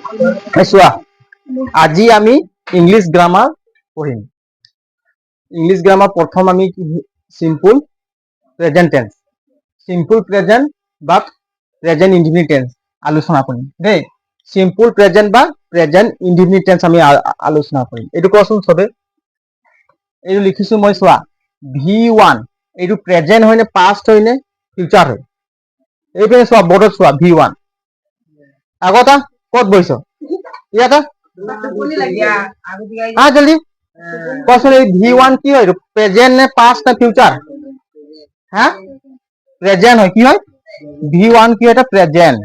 চোৱা আজি আমি ইংলিছ গ্ৰামাৰ পঢ়িম। ইংলিছ গ্ৰামাৰ প্ৰথম আমি simple present tense, simple present বা প্ৰেজেন্ট ইনডিফিনিট টেন্স আলোচনা কৰিম দেই। সিম্পল প্ৰেজেন্ট বা প্ৰেজেন্ট ইনডিফিনিট টেন্স আমি আলোচনা কৰিম। এইটো কোৱাচোন চবে, এইটো লিখিছো মই চোৱা V1 এইটো প্ৰেজেন্ট হয় নে পাষ্ট হয় নে ফিউচাৰ হয়? এইপিনে চোৱা বৰ্ডত চোৱা V1 আগত ক'ত বহিছ ইয়াতে জলদি কোৱাচোন এই V1 কি হয়? প্ৰেজেন্ট নে পাষ্ট নে ফিউচাৰ? হা প্ৰেজেন্ট হয়। কি হয় V1 কি এটা প্ৰেজেন্ট,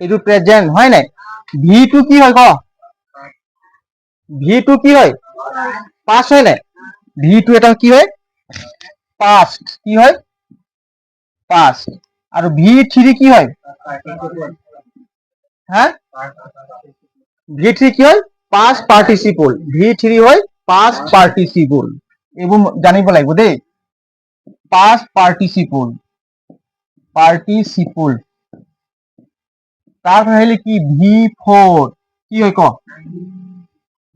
এইটো প্ৰেজেন্ট হয় নাই? V2 কি হয় ক? V2 কি হয়? পাষ্ট হয় নাই? V2 এটা কি হয়? পাষ্ট। কি হয়? পাষ্ট। আৰু V3 কি হয়? হা V3 কি হয়? Past participle. V3 হয় পাষ্ট পাৰ্টিসিপল। এইবোৰ জানিব লাগিব দেই। Past participle, participle. তাৰ আহিলে কি V4 কি হয় ক?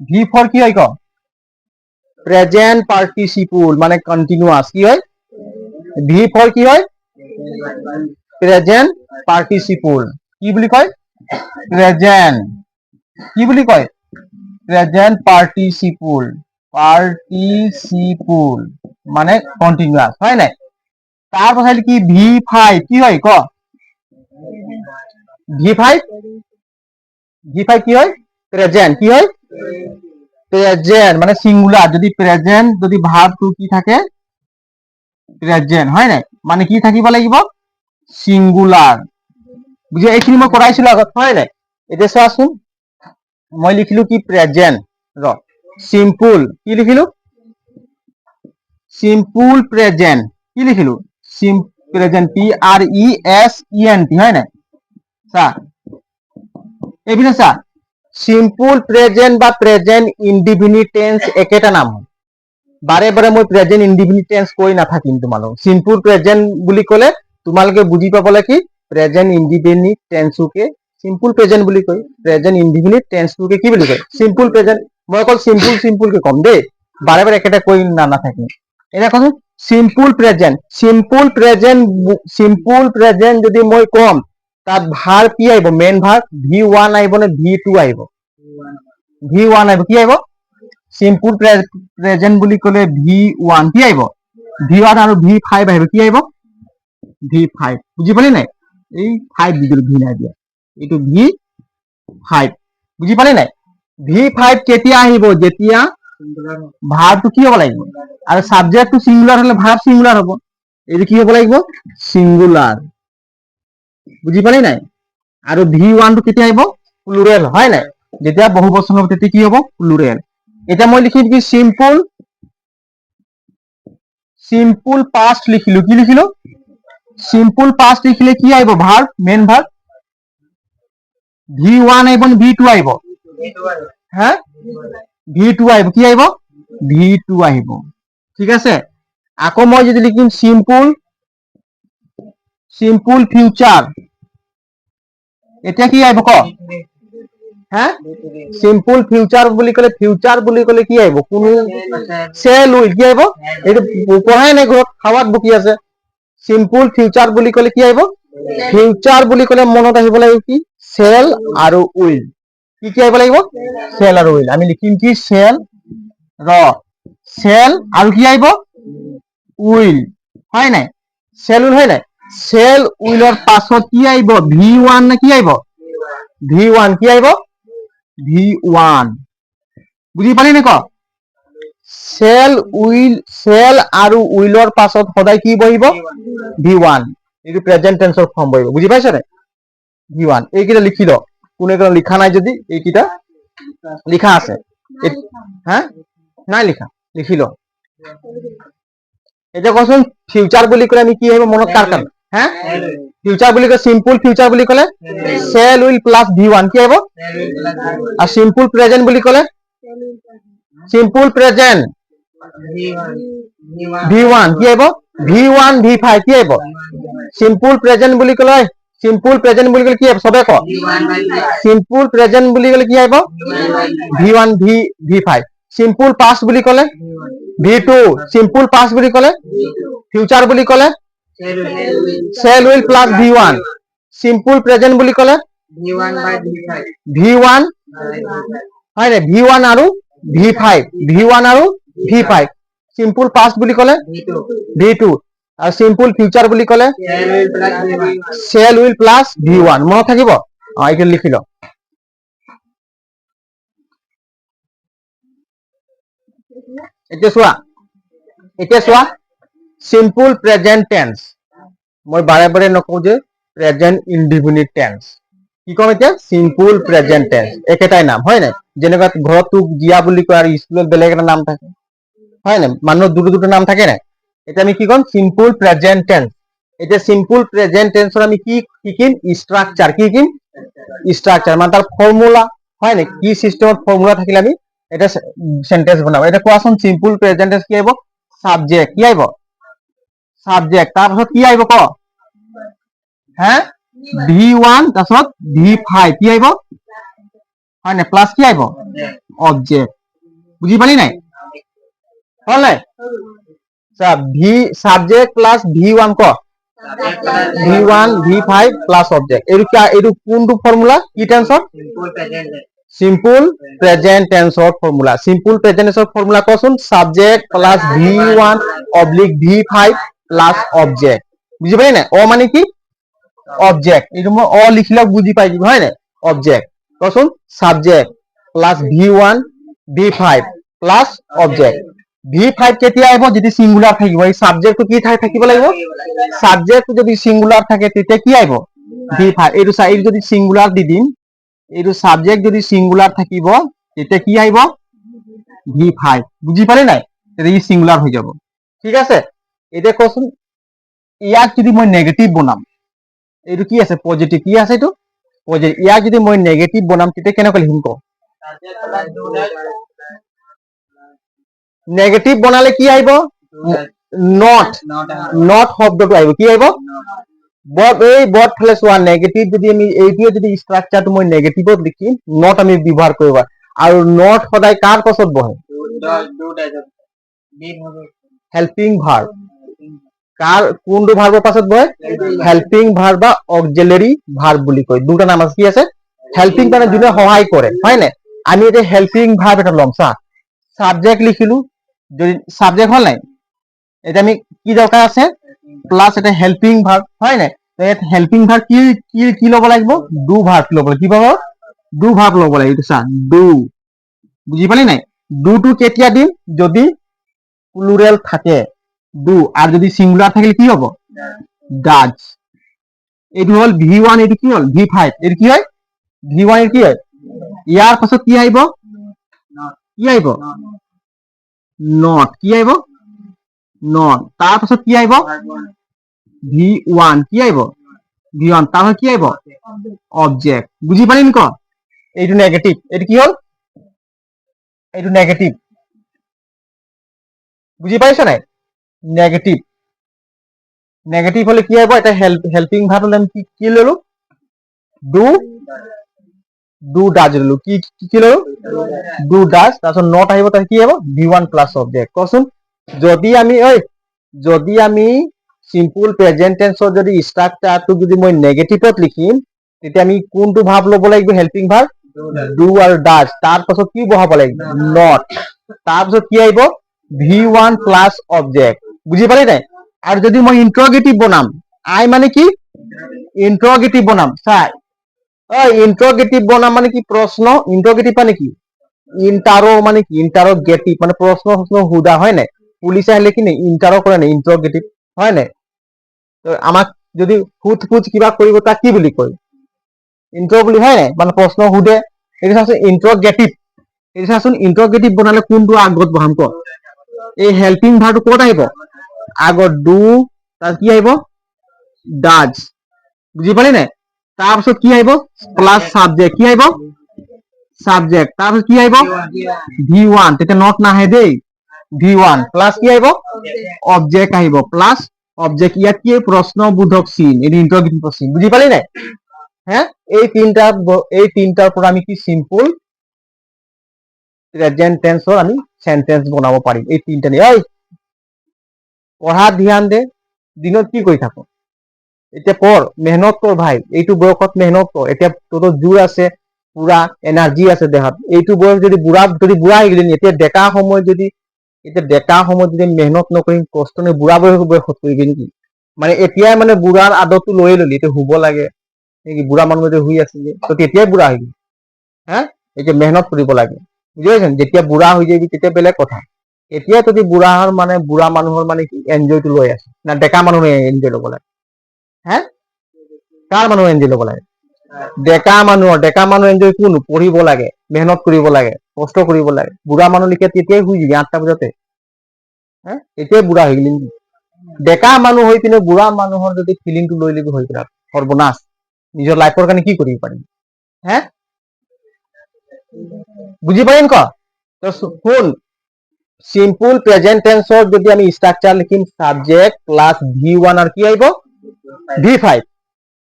V4 কি হয় ক? প্ৰেজেন্ট পাৰ্টিসিপল মানে কন্টিনিউয়াস। কি হয়? V4 কি হয়? Present participle. কি বুলি কয়? প্ৰেজেন্ট। কি বুলি কয়? Present participle. পাৰ্টিসিপল মানে কন্টিনিউয়াস হয় নাই? তাৰ পাছত কি V5 কি হয় ক? V5 কি হয়? প্ৰেজেন্ট। কি হয়? প্ৰেজেন্ট মানে সিঙ্গুলার। যদি প্রেজেন্ট যদি ভার্বটো কি থাকে প্রেজেন্ট হয় নাই, মানে কি থাকিব লাগিব সিঙ্গুলার। বুঝি এইখিনি মই কৰাইছিলো আগত হয় নাই? এতিয়া চোৱাচোন মই লিখিলো কি প্ৰেজেন্ট ৰ সিম্পল। কি লিখিলো? Simple present. কি লিখিলো? প্রেজেন্ট PRESENT হয় নাই? চা এইপিনে চা সিম্পল প্রেজেন্ট বা প্রেজেন্ট ইনডিফিনিট টেন্স একেটা নাম হয়। বাৰে বাৰে মই প্ৰেজেন্ট ইনডিফিনিট টেন্স কৈ নাথাকিম তোমালোক। সিম্পল প্ৰেজেন্ট বুলি ক'লে তোমালোকে বুজি পাবলে কি প্ৰেজেন্ট ইনডিফিনিট টেন্সকে সিম্পল প্ৰেজেন্ট বুলি কয়। প্ৰেজেন্ট ইনডিফিনিট টেন্সকে কি বুলি কয়? Simple present. মই অকল সিম্পল কে কম দেই, বাৰে বাৰে একেটা কৈ নাথাকিম। এটা কথা সিম্পল প্রেজেন্ট। সিম্পল প্রেজেন্ট যদি মই কম তাত ভার্ব কি আহিব? মেইন ভার্ব V1 আহিব নে V2 আহিব? V1 আহিব। কি আহিব? সিম্পল প্রেজেন্ট বুলি ক'লে V1 কি আহিব? V1 আৰু V5 আহিব। কি আহিব? V5। বুজি পালি নাই? এই 5 দি দিলো, V নাই দিয়া, এইটো V5। বুজি পালি নাই? V5 কেতিয়া আহিব? যেতিয়া ভার্বটো কি হ'ব লাগিব? আৰু সাবজেক্টটো সিঙ্গুলার হলে ভার্ব সিঙ্গুলার হ'ব। এইটো কি হ'ব লাগিব? সিঙ্গুলার। বুজি পালি নাই? আৰু V1 টো কেতিয়া আহিব? প্লুৰেল হয় নাই? যেতিয়া বহু বচন হ'ব তেতিয়া কি হ'ব? প্লুৰেল। এতিয়া মই লিখিম কি সিম্পল পাস্ট লিখিলো। কি লিখিলো? সিম্পল পাস্ট লিখিলে কি আহিব? Verb, main verb. V1 আহিব নে V2 আহিব? হ্যাঁ V2 আহিব। কি আহিব? V2 আহিব। ঠিক আছে। আকৌ মই যদি লিখিম সিম্পল ফিউচার, এতিয়া কি আহিব ক? হ্যাঁ সিম্পল ফিউচার বুলি ক'লে কি আহিব? কোনো চেল উইল। কি আহিব? এইটো পঢ়াই নাই ঘৰত, খাৱাত বকি আছে। সিম্পল ফিউচাৰ বুলি ক'লে কি আহিব? ফিউচাৰ বুলি ক'লে মনত আহিব লাগিব কি চেল আৰু উইল। কি কি আহিব লাগিব? চেল আৰু উইল। আমি লিখিম কি চেল আৰু কি আহিব? উইল হয় নাই? চেল উইল হয় নাই? চেল উইলৰ পাছত কি আহিব? V1 নে কি আহিব? V1 কি আহিব? V1। বুজি পালি নে ক? চেল আৰু উইলৰ পাছত সদায় কি বহিব? V1। এইটো প্ৰেজেন্ট টেন্সৰ ফৰ্ম বহিব। বুজি পাইছ নাই? V1 এইকেইটা লিখি ল। কোনে কোনে লিখা নাই যদি এইকেইটা লিখা আছে। হা নাই লিখা? লিখি ল। এতিয়া কচোন ফিউচার বুলি ক'লে আমি কি আহিব মনত কাৰ কাৰণে? হা ফিউচার বুলি ক'লে সিম্পল ফিউচার বুলি ক'লে চেল উইল প্লাস V1 কি আহিব? আর সিম্পল প্রেজেন্ট বুলি ক'লে সিম্পল প্রেজেন্ট V1 কি আহিব? V1 V5 কি আহিব? সিম্পল প্রেজেন্ট বুলি ক'লে সিম্পল প্রেজেন্ট বুলি কলে কি আহিব সবে ক সিম্পল প্রেজেন্ট বুলি কলে কি আহিব v1 v5 সিম্পল পাস্ট বুলি কলে v2 সিম্পল পাস্ট বুলি কলে ফিউচার বুলি কলে shall will plus v1 simple present বুলি কলে v1 হয় না v1 আৰু v5 v1 আৰু v5 সিম্পল পাস্ট বুলি কলে v2 আৰু সিম্পল ফিউচার বুলি কলে shall will plus v1 মনত থাকিব এইটো লিখি ল এতিয়া চোৱা সিম্পল প্ৰেজেন্ট টেন্স মই বাৰে বাৰে নকওঁ যে প্ৰেজেন্ট ইনডিফিনিট টেন্স কি কম এতিয়া সিম্পল প্ৰেজেন্ট টেন্স একেটাই নাম হয় না যেনেকুৱা ঘৰত তোক জিয়া বুলি কয় আৰু স্কুলত বেলেগ এটা নাম থাকে হয় না মানুহৰ দুটো নাম থাকে না এটা আমি কি কম সিম্পল প্ৰেজেন্ট টেন্স এটা সিম্পল প্ৰেজেন্ট টেন্সৰ আমি কি শিকিম স্ট্ৰাকচাৰ কি শিকিম স্ট্ৰাকচাৰ মানে তাৰ ফৰ্মুলা হয় না কি সিস্টেমত ফৰ্মুলা থাকিলে আমি এটা সেন্টেন্স বনাব এটা কোৱাচোন সিম্পল প্ৰেজেন্ট টেন্স কি আহিব সাবজেক্ট কি আহিব সাবজেক্ট তাৰপিছত কি আহিব ক হ্যাঁ v1 তাৰপিছত v5 কি আহিব হয় না প্লাস কি আহিব অবজেক্ট বুজি পালি নাই হল নাই v সাবজেক্ট প্লাস v1 ক v1 v5 প্লাস অবজেক্ট এইটো কোনটো ফর্মুলা কি টেন্সৰ সিম্পল প্ৰেজেন্ট টেন্সৰ ফৰ্মুলা সিম্পল প্ৰেজেন্ট টেন্সৰ ফর্মুলা কচোন subject plus v1 oblique v5 plus object বুজি পালি নাই অ মানে কি অবজেক্ট এইটো মই অ লিখিলে বুজি পাই দিব হয় না অবজেক্ট কচোন subject plus v1 v5 plus object v5 কেতিয়া আহিব যদি সিঙ্গুলার থাকিব এই সাবজেক্টটো কি থাকিব লাগিব সাবজেক্ট যদি সিঙ্গুলার থাকে তেতিয়া কি আহিব v5 এইটো যদি সিঙ্গুলার দি দিম এইটো সাবজেক্ট যদি সিঙ্গুলার থাকিব তেতিয়া কি আহিব v5 বুজি পালি নাই তেতিয়া ই সিঙ্গুলার হৈ যাব ঠিক আছে এতিয়া কচোন ইয়াক যদি মই নেগেটিভ বনাম এইটো কি আছে পজিটিভ কি আছে এইটো পজিটিভ ইয়াক যদি মই নেগেটিভ বনাম তেতিয়া কেনেকৈ লিখিম ক নেগেটিভ বনালে কি আহিব নট শব্দটো আহিব কি আহিব এই বট ফালে চোৱা নেগেটিভ যদি আমি এইটোৱে যদি স্ট্ৰাকচাৰটো মই নেগেটিভত লিখিম নট আমি ব্যৱহাৰ কৰিব আৰু নট সদায় কাৰ পাছত বহে হেল্পিং ভাৰ্ব কাৰ কোনটো ভাৰ্বৰ পাছত বহে হেল্পিং ভার্ব বা অক্সিলারি ভার্ব বুলি কয় দুটা নাম আছে কি আছে হেল্পিং মানে যোনে সহায় কৰে হয় না আমি এটা হেল্পিং ভার্ব এটা লম চা সাবজেক্ট লিখিলো যদি সাবজেক্ট হল নাই এটা আমি কি দরকার আছে প্লাস এটা হেল্পিং ভার্ব হয় না হেল্পিং ভার্ব কি কি কি লব লাগিব ডু ভার্ব লব লাগিব কি পাব ডু ভার্ব লব লাগিব এটা চা ডু বুজি পালি নাই ডুটো কেতিয়া দিম যদি প্লুরাল থাকে ডু আর যদি সিঙ্গুলার থাকিলে কি হব ডাজ এইটো হল v1 এইটো কি হল v5 এর কি হয় v1 এর কি হয় ইয়ার পাছত কি আহিব কি আহিব নট কি আহিব নট তাৰ পাছত কি আহিব v1 কি আহিব v1 তাৰ কি আহিব অবজেক্ট বুজি পালি নি ক এইটো নেগেটিভ এইটো কি হল এইটো নেগেটিভ বুজি পাইছ নাই নেগেটিভ নেগেটিভ হলে কি আহিব এটা হেল্পিং ভার্ব হলে আমি কি ললো ডু ডাজ ললো কি কি ললো ডু ডাজ তাৰপিছত নট আহিব তার কি আহিব v1 প্লাস অবজেক্ট কচোন যদি আমি সিম্পল প্রেজেন্ট টেন্সৰ যদি স্ট্ৰাকচাৰটো যদি মই নেগেটিভত লিখিম তেতিয়া আমি কোনটো ভাৰ্ব লব লাগিব হেল্পিং ভাৰ্ব ডু আৰু ডাজ তাৰ পাছত কি বহাব লাগিব নট তাৰ পাছত কি আহিব v1 প্লাস অবজেক্ট বুজি পালি নাই আৰু যদি মই ইন্টারোগেটিভ বনাম আই মানে কি ইন্টারোগেটিভ বনাম চাই ইন্টারোগেটিভ বনাম মানে কি প্রশ্ন ইন্টারোগেটিভ মানে কি ইন্টারো মানে কি ইন্টারোগেটিভ মানে প্রশ্ন হুদা হয় নাই পুলিশে আহিলে কি নাই ইন্টারো করে নাই ইন্টারোগেটিভ হয় নাই তো আমাক যদি হুত পুছ কিবা কৰিব তাক কি বুলি কয় ইন্টারো বুলি হয় নাই মানে প্রশ্ন হুদে এটা চাচোন ইন্টারোগেটিভ এটা চাচোন ইন্টারোগেটিভ বনালে কোনটো আগত বহাম ক এই হেল্পিং ভার্বটো ক'ত আহিব আগত ডু তার কি আহিব ডাজ বুজি পালি নাই তাৰপিছত কি আহিব প্লাস সাবজেক্ট কি আহিব সাবজেক্ট তাৰপিছত কি আহিব v1 তেতিয়া নট নাহে দেই v1 প্লাস কি আহিব অবজেক্ট আহিব প্লাস অবজেক্ট ইয়াত কি প্ৰশ্নবোধক চিন, এটি ইন্টাৰোগেটিভ চিন, বুঝি পালি নাই? হ্যাঁ, এই তিনটাৰ পৰা আমি কি সিম্পল প্ৰেজেন্ট টেন্সৰ আমি সেন্টেন্স বনাব পাৰিম। এই তিনটা নিয়ে পঢ়াত ধ্যান দে, দিনত কি কৰি থাকো এতিয়া পঢ়, মেহনত কৰ ভাই, এইটো বয়সত মেহনত কৰ। এতিয়া তোৰ জোৰ আছে, পুৰা এনাৰ্জি আছে দেহত। এইটো বয়স যদি বুঢ়া হৈ গলি, এতিয়া ডেকা সময়ত যদি মেহনত নকৰিম, কষ্ট নে বুঢ়া বয়সত কৰিবি নেকি? মানে এতিয়াই মানে বুঢ়াৰ আদতটো লৈয়ে ললি, এতিয়া শুব লাগে নেকি? বুঢ়া মানুহ যদি শুই আছিলে তো তেতিয়াই বুঢ়া হৈ গলি। হ্যাঁ, এতিয়া মেহনত কৰিব লাগে, বুজি পাইছেন? যেতিয়া বুঢ়া হৈ যাবি তেতিয়া বেলেগ কথা। এতিয়া যদি বুঢ়া মানুহৰ মানে কি এনজয়টো লৈ আছে না, ডেকা মানুহে এনজয় ল'ব লাগে? হ্যাঁ, কাৰ মানুহ এনজয় ল'ব লাগে? ডেকা মানুহ এনজয় কোন? পঢ়িব লাগে, মেহনত কৰিব লাগে, কষ্ট কৰিব লাগে। বুঢ়া মানুহ লিখে তেতিয়াই শুই যাবি 8টা বজাতে। হ্যাঁ, এতিয়াই বুঢ়া হৈ গলি নেকি? ডেকা মানুহ হৈ পিনে বুঢ়া মানুহৰ যদি ফিলিংটো লৈ লবি হৈ পিনে সৰ্বনাশ, নিজৰ লাইফৰ কাৰণে কি কৰিব পাৰিম? হ্যাঁ, বুঝি পাইন ক? তো শুন, সিম্পল প্রেজেন্ট টেন্সর যদি আমি স্ট্রাকচার লিখিম সাবজেক্ট প্লাস V1 আর কি আইব V5।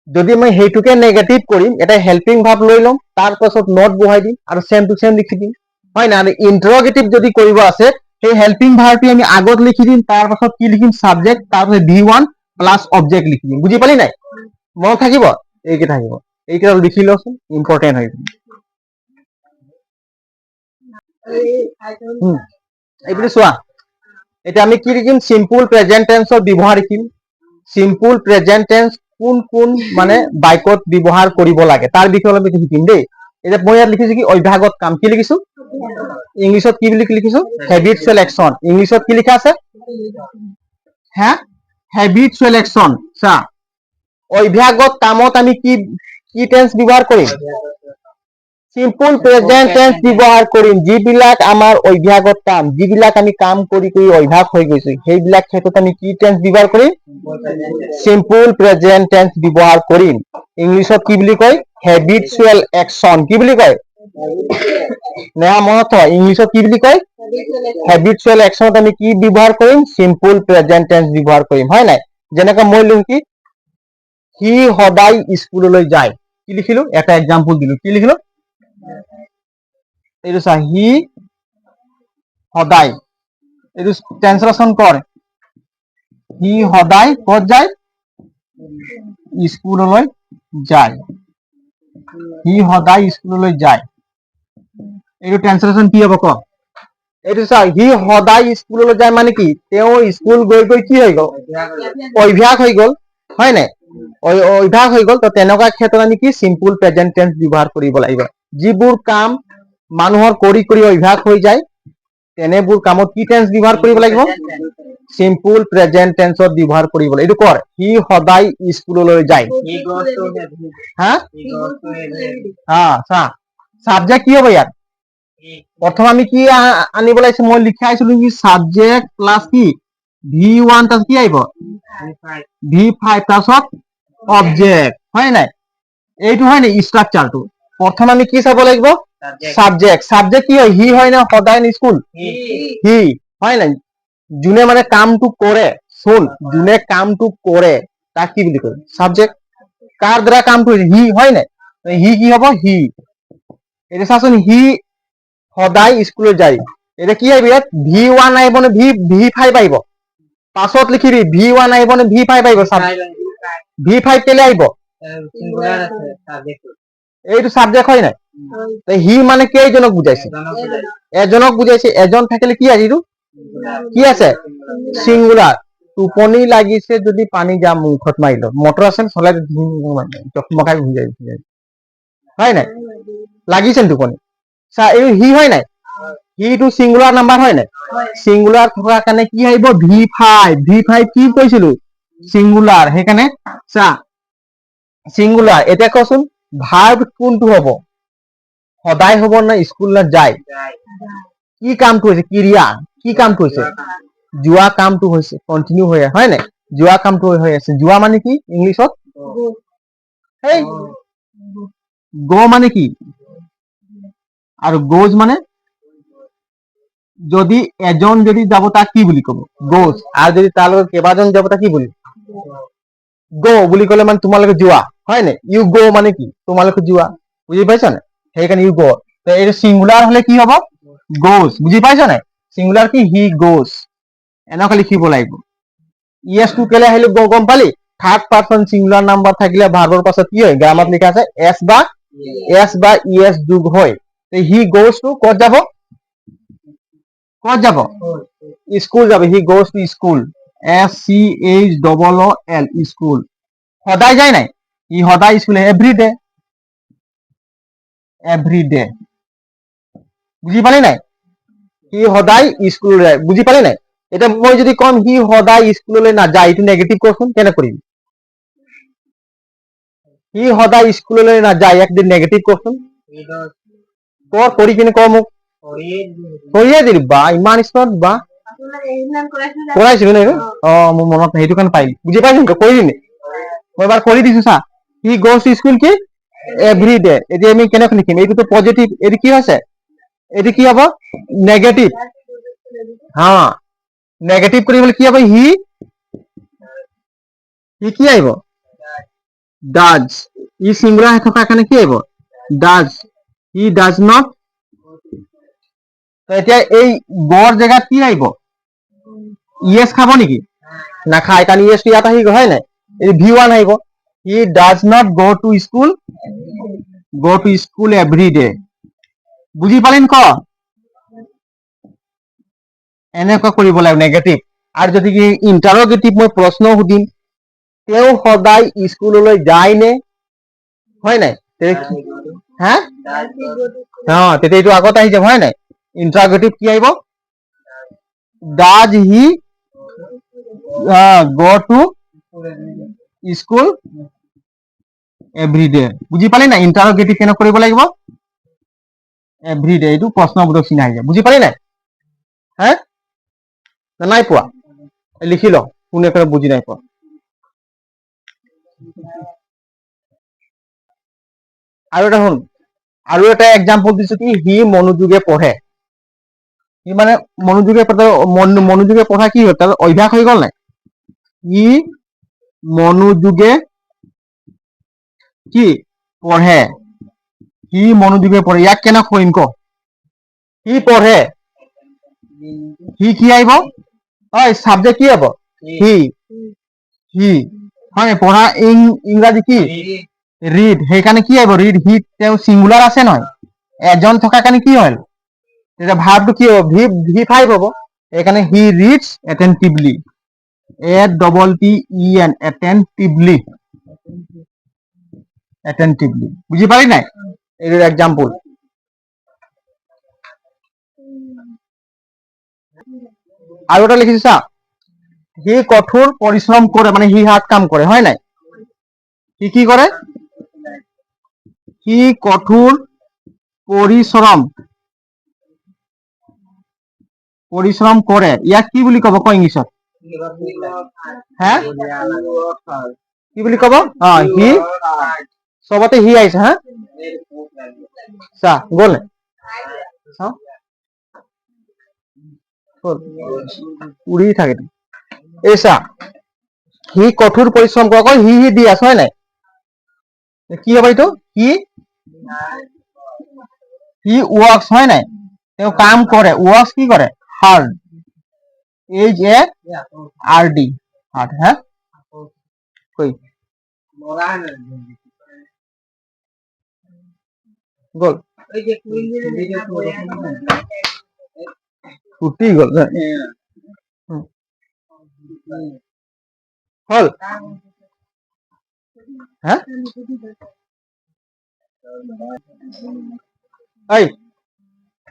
যদি মই সেইটোকে নেগেটিভ কৰিম, এটা হেল্পিং ভাব লৈ লম, তাৰ পাছত নট বহাই দিম আৰু সেম টু সেম লিখি দিম, হয় না? আৰু ইন্টাৰোগেটিভ যদি কৰিব আছে, সেই হেল্পিং ভাবটি আমি আগত লিখি দিম, তাৰ পাছত কি লিখিম? সাবজেক্ট, তাৰপাছত V1 প্লাস অবজেক্ট লিখি দিম। বুঝি পালি নাই? মনত থাকিব, এইকে থাকিব, এইকেইটা লিখি লচোন, ইম্পর্টেন্ট হয়। এইপিনে চোৱা, এতিয়া আমি কি লিখিম? সিম্পল প্ৰেজেন্ট টেন্সৰ ব্যৱহাৰ লিখিম। সিম্পল প্ৰেজেন্ট টেন্স কোন কোন মানে বাক্যত ব্যৱহাৰ কৰিব লাগে তাৰ বিষয়ে অলপ শিকিম দেই। এতিয়া মই ইয়াত লিখিছো কি অভ্যাগত কাম, কি লিখিছো? ইংলিছত কি বুলি লিখিছো? হেবিটুৱেল একচন। ইংলিছত কি লিখা আছে? হ্যাঁ, হেবিটুৱেল একচন। চা, অভ্যাগত কামত আমি কি টেন্স ব্যৱহাৰ কৰিম? সিম্পল প্ৰেজেন্ট টেন্স ব্যৱহাৰ কৰিম। যিবিলাক আমাৰ অভ্যাগত কাম, যিবিলাক আমি কাম কৰি কৰি অভ্যাস হৈ গৈছো, সেইবিলাক ক্ষেত্ৰত আমি কি টেন্স ব্যৱহাৰ কৰিম? সিম্পল প্ৰেজেন্ট টেন্স ব্যৱহাৰ কৰিম। ইংলিছত কি বুলি কয়? হেবিটুৱেল একচন। কি বুলি কয়? নেহা মনত থ, ইংলিছত কি বুলি কয়? হেবিটুৱেল একচনত আমি কি ব্যৱহাৰ কৰিম? সিম্পল প্ৰেজেন্ট টেন্স ব্যৱহাৰ কৰিম, হয় নাই? যেনেকৈ মই লিখো কি সি সদায় স্কুললৈ যায়, কি লিখিলো? এটা এক্সাম্পল দিলো, কি লিখিলো? এইটো চা, সি সদায়, এইটো ট্রান্সলেশন কৰ, সি সদায় ক'ত যায়? স্কুললৈ যায়। সি সদায় স্কুললৈ যায়, এইটো ট্রান্সলেশন কি হ'ব ক? এইটো চা, সি সদায় স্কুললৈ যায় মানে কি? তেওঁ স্কুল গৈ গৈ কি হৈ গ'ল? অভ্যাস হৈ গ'ল, হয় নাই? অভ্যাস হৈ গ'ল। তো তেনেকুৱা ক্ষেত্ৰত আমি কি সিম্পল প্ৰেজেন্ট টেন্স ব্যৱহাৰ কৰিব লাগিব। যিবোৰ কাম মানুহৰ কৰি কৰি অভ্যাস হৈ যায়, তেনেবোৰ কামত কি টেন্স ব্যৱহাৰ কৰিব লাগিব? সিম্পল প্ৰেজেন্ট টেন্সত ব্যৱহাৰ কৰিব লাগিব। এইটো কৰ, সি সদায় স্কুললৈ যায়। হ্যাঁ, চা, সাবজেক্ট কি হ'ব ইয়াত? প্রথম আমি কি আনিব লাগিছে? মই লিখি আছিলো কি সাবজেক্ট প্লাস কি V1 তাত কি আহিব? V5 তাৰপিছত অবজেক্ট, হয় নাই? এইটো হয় নাই স্ট্রাকচারটো? প্রথম আমি কি চাব লাগিব? সাবজেক্ট। সাবজেক্ট কি হয়? হি হয় না সদায় স্কুল? হি, হয় নাই? যোনে মানে কামটো কৰে, শুন, যোনে কামটো কৰে তাক কি বুলি কয়? সাবজেক্ট। কাৰ দ্বাৰা কামটো হৈছে? হি, হয় নাই? হি কি হ'ব? হি। এটা চাচোন, হি সদায় স্কুলত যায়, এটা কি আহিব ইয়াত? V1 আহিব নে V5 আহিব? পাছত লিখিবি V1 আহিব নে V5 আহিব? V5 কেলে আহিব? এইটো সাবজেক্ট হয় নাই? হি মানে কেইজনক বুজাইছে? এজনক বুজাইছে। এজন থাকিলে কি আছে? এইটো কি আছে? সিঙ্গুলার। টোপনি লাগিছে যদি পানী যা মুখত মাৰিল, মটৰ আছে চলাই চকমকাই ঘুৰি যায়, হয় নাই? লাগিছে টোপনি, চা, এই হি হয় নাই? হিটো সিঙ্গুলার নাম্বার হয় নাই? সিঙ্গুলার থকাৰ কাৰণে কি আহিব? V5। V5 কি কৈছিলো? সিঙ্গুলাৰ, সেইকাৰণে চা সিঙ্গুলার। এতিয়া কচোন ভার্ব কোনটো হ'ব? সদায় হ'ব না স্কুলত যায়? কি কামটো হৈছে? ক্রিয়া, কি কামটো হৈছে? যোৱা কামটো হৈছে, কন্টিনিউ হৈ আছে, হয় নাই? যোৱা কামটো হৈ আছে। যোৱা মানে কি ইংলিছত? হেই, গো মানে কি? আৰু গোজ মানে যদি এজন যদি যাব তাক কি বুলি কব? গোজ। আৰু যদি তাৰ লগত কেইবাজন যাব তাক কি বুলি? গো বুলি ক'লে মানে তোমালোকে যোৱা হয় নে ইউ গো মানে কি তোমালোকে যোৱা বুজি পাইছা নে সেইকাৰণে ইউ গো তো এইটো সিঙ্গুলাৰ হলে কি হ'ব গোজ বুজি পাইছা নে সিঙ্গুলাৰ কি হি গোজ এনেকৈ লিখিব লাগিব ইয়েস টু কেলে আহিলে গম পালি থার্ড পারসন সিঙ্গুলার নাম্বার থাকিলে ভাৰ্বৰ পাছত কি হয় গ্ৰামাৰত লিখা আছে এস বা ইয়েস যোগ হয় হি গোজ টু ক'ত যাব স্কুল যাব he goes to school SCHOOL school সদায় যায় নাই ই সদায় স্কুল এভরি ডে বুজি পালি নাই হি সদায় স্কুল যায় বুজি পালি নাই এটা মই যদি কম হি সদায় স্কুললৈ নাযায় এইটো নেগেটিভ কোৱেশ্চন কেনে কৰিবি হি সদায় স্কুললৈ নাযায় একদিন নেগেটিভ কোৱেশ্চন কৰি কিনে ক মোক কৰিয়ে দিলি বা ইমান স্মাৰ্ট বা কৰাইছিলো নে মোৰ মনত সেইটো কাৰণে পাৰিলি বুজি পাইছো কৰি দিলি মই এবাৰ কৰি দিছো চা হি গোজ টু স্কুল কি এভৰি ডে এতিয়া আমি কেনেকৈ লিখিম এইটোতো পজিটিভ এইটো কি হৈছে এইটো কি হ'ব নেগেটিভ হা নেগেটিভ কৰিবলৈ কি হ'ব হি কি আহিব ডাজ ই সিঙ্গুলাৰ থকা কাৰণে কি আহিব ডাজ হি ডাজ নট এতিয়া এই গড় জেগাত কি আহিব ইয়েস খাব নেকি নাখায় কাৰণ ইয়েস ইয়াত আহি গ'ল হয় নাই এই V1 আহিব he does not go to school every day বুজি পালি ক এনেকুৱা কৰিব লাগিব নেগেটিভ আৰু যদি কি ইন্টাৰোগেটিভ মই প্ৰশ্ন সুধিম তেওঁ সদায় স্কুললৈ যায় নে হয় নাই হা তেতিয়া এইটো আগত আহি যাব হয় নাই ইন্টাৰোগেটিভ কি আহিব does he go to school every day বুজি পালি নাই ইন্টাৰোগেটিভ কেনে কৰিব লাগিব এভৰি ডে এইটো প্ৰশ্নবোধক চিন আহি যায় বুজি পালি নাই হা নাই পোৱা লিখি ল কোনে কোনে বুজি নাই পোৱা আৰু এটা এক্সাম্পল দিছো কি হি মনোযোগে পঢ়ে সি মানে মনোযোগে পঢ়া কি হয় তাৰ অভ্যাস হৈ গ'ল নাই ই মনোযোগে কি পঢ়ে সি মনোযোগে পঢ়ে ইয়াক কেনে কৰিম ক সি পঢ়ে হি কি আহিব সাবজেক্ট কি হ'ব হি হয় পঢ়া ইংৰাজী কি ৰিড সেইকাৰণে কি আহিব ৰিড হি তেওঁ সিঙ্গুলাৰ আছে নহয় এজন থকা কাৰণে কি হ'ল তেতিয়া ভাৰ্বটো কি হ'ব V5 হ'ব সেইকাৰণে হি ৰিডছ এটেনটিভলি ATTEN এটেনটিভলি বুজি পালি নাই এইটোৰ এক্সাম্পল আৰু এটা লিখিছো চা সি কঠোৰ পৰিশ্ৰম কৰে মানে হি হাৰ্ড কাম কৰে হয় নাই সি কি কৰে সি কঠোৰ পৰিশ্ৰম কৰে ইয়াক কি বুলি ক'ব ক ইংলিছত হা কি বুলি ক'ব হি চবতে হি আহিছে হা চা গ'ল উৰি থাকে এই চা হি কঠোৰ পৰিশ্ৰম কৰে অকল হি দি আছে হয় নাই কি হ'ব এইটো হি ৱৰ্কছ হয় নাই তেওঁ কাম কৰে ৱৰ্কছ কি কৰে হাৰ্ড HARD হাৰ্ড হা কৈ গ'ল ফুটি গ'ল হ'ল হা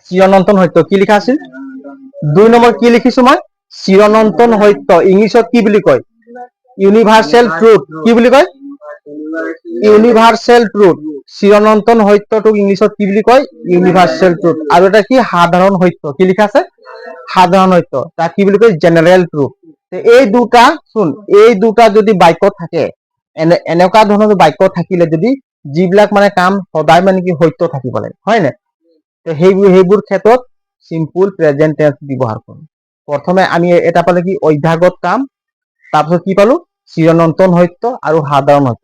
চিৰনন্তন সত্য কি লিখা আছিল 2 নম্বৰ কি লিখিছো মই চিৰনন্তন সত্য ইংলিছত কি বুলি কয় ইউনিভাৰ্চেল ট্ৰুথ কি বুলি কয় ইউনিভাৰ্চেল ট্ৰুথ চিৰনন্তন সত্যটোক ইংলিছত কি বুলি কয় ইউনিভাৰ্চেল ট্ৰুথ আৰু এটা কি সাধাৰণ সত্য কি লিখা আছে সাধাৰণ সত্য তাক কি বুলি কয় জেনেৰেল ট্ৰুথ এই দুটা যদি বাক্যত থাকে এনেকুৱা ধৰণৰ বাক্য থাকিলে যদি যিবিলাক মানে কাম সদায় মানে কি সত্য থাকিব লাগে হয় নাই সেইবোৰ ক্ষেত্ৰত সিম্পল প্ৰেজেন্ট টেন্স ব্যৱহাৰ কৰোঁ প্ৰথমে আমি এটা পালে কি অভ্যাসগত কাম তাৰপিছত কি পালো চিৰনন্তন সত্য আৰু সাধাৰণ সত্য।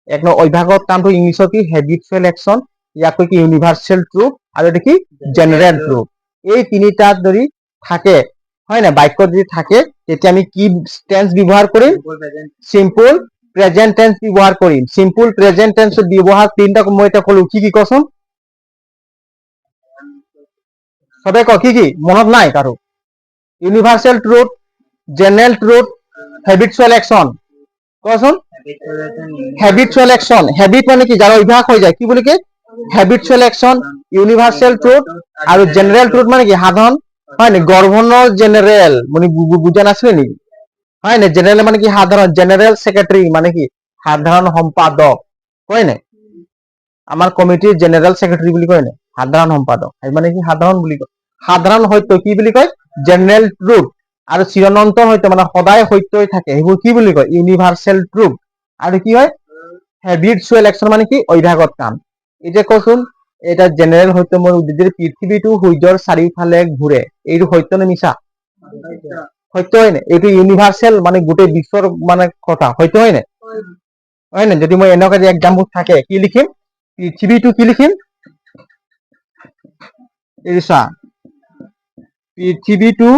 এক নম্বৰ অভ্যাসগত কামটো ইংলিছত কি হেবিচুৱেল একচন, ইয়াক কি ইউনিভাৰ্চেল ট্ৰুথ আৰু এইটো কি জেনেৰেল ট্ৰুথ। এই তিনিটাত যদি থাকে হয় না বাক্যত যদি থাকে তেতিয়া আমি কি টেন্স ব্যৱহাৰ কৰিম? সিম্পল প্ৰেজেন্ট টেন্স ব্যৱহাৰ কৰিম। সিম্পল প্ৰেজেন্ট টেন্সৰ ব্যৱহাৰ তিনিটা মই এটা কলো, কি কি কচোন? সবে ক কি কি মনত নাই কাৰো? Universal truth, general truth, habitual action. কচোন? Habitual action. হেবিট মানে কি যাৰ অভ্যাস হৈ যায়, কি বুলি কয়? হেবিচুৱেল একচন, ইউনিভাৰ্চেল ট্ৰুথ আৰু জেনেৰেল ট্ৰুথ মানে কি সাধাৰণ হয় নে? গভৰ্ণৰ জেনেৰেল মানে বুজা নাছিলে নেকি? হয় নে? জেনেৰেল মানে কি সাধাৰণ, জেনেৰেল সেক্রেটারি মানে কি সাধারণ সম্পাদক হয় নাই? আমার কমিটির জেনারেল সেক্রেটারি বুলি কয় নাই? সাধারণ সম্পাদক মানে কি সাধারণ বুলি কয়। সাধারণ সত্য কি বুলি কয়? General truth. আৰু চিৰনন্তন সত্য মানে সদায় সত্যই থাকে, সেইবোৰ কি বুলি কয়? Universal truth. আৰু কি হয়? হেবিচুৱেল একচন মানে কি অভ্যাসগত কাম। এতিয়া কচোন এটা জেনেৰেল সত্য মই উদ্ভিদ পৃথিৱীটো সূৰ্যৰ চাৰিওফালে ঘূৰে, এইটো সত্য নে মিছা? সত্য হয় নাই? এইটো ইউনিভাৰ্চেল মানে গোটেই বিশ্বৰ মানে কথা, সত্য হয় নাই? হয় নাই? যদি মই এনেকুৱা যে এক্সাম্পল থাকে কি লিখিম? পৃথিৱীটো কি লিখিম? এই চা পৃথিৱীটো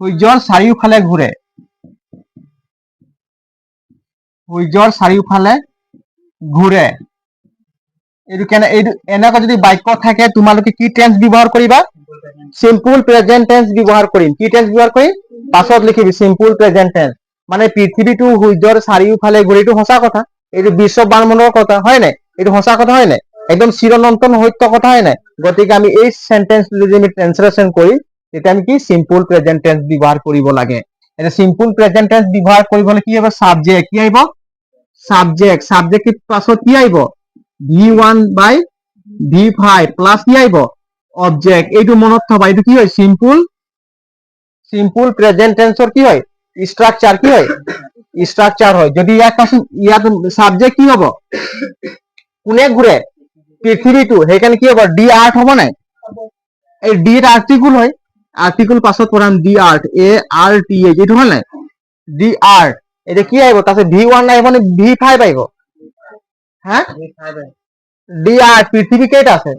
সূৰ্যৰ চাৰিওফালে ঘূৰে, সূৰ্যৰ চাৰিওফালে ঘূৰে। এইটো কেনে এইটো এনেকুৱা যদি বাক্য থাকে তোমালোকে কি টেন্স ব্যৱহাৰ কৰিবা? সিম্পল প্ৰেজেন্ট টেন্স ব্যৱহাৰ কৰিম। কি টেন্স ব্যৱহাৰ কৰিম? পাছত লিখিবি সিম্পল প্ৰেজেন্ট টেন্স। মানে পৃথিৱীটো সূৰ্যৰ চাৰিওফালে ঘূৰে, এইটো সঁচা কথা, এইটো বিশ্ব ব্ৰহ্মাণ্ডৰ কথা হয় নাই? এইটো সঁচা কথা হয় নাই? একদম চিৰনন্তন সত্য কথা হয় নাই? গতিকে আমি এই সেন্টেন্স যদি আমি ট্রান্সলেশন করি তেতিয়া আমি কি সিম্পল প্রেজেন্ট টেন্স ব্যৱহাৰ কৰিব লাগে। এটা সিম্পল প্ৰেজেন্ট টেন্স ব্যৱহাৰ কৰিবলৈ কি হ'ব? সাবজেক্ট কি আহিব? সাবজেক্ট। সাবজেক্টের পাছত কি আহিব? V1 বাই V5 প্লাস কি আহিব? অবজেক্ট। এইটো মনত থবা, এইটো কি হয়? সিম্পল প্রেজেন্ট টেন্সৰ কি হয়? স্ট্ৰাকচাৰ কি হয়? স্ট্ৰাকচাৰ হয়। যদি ইয়াত সাবজেক্ট কি হ'ব? কোনে ঘুৰে? পৃথিৱীটো, সেইকাৰণে কি হ'ব? ডি আর্ট হ'ব নাই? এই ডি এটা আর্টিকুল হয়, আর্টিকুল পাছত পড়াম ডি আর্ট, ARTH, এইটো হয় নাই? D art. এটা কি আহিব? তাতে V1 আহিব নে V5 আহিব? হ্যাঁ ডি আর্ট। পৃথিৱী কেইটা আছে?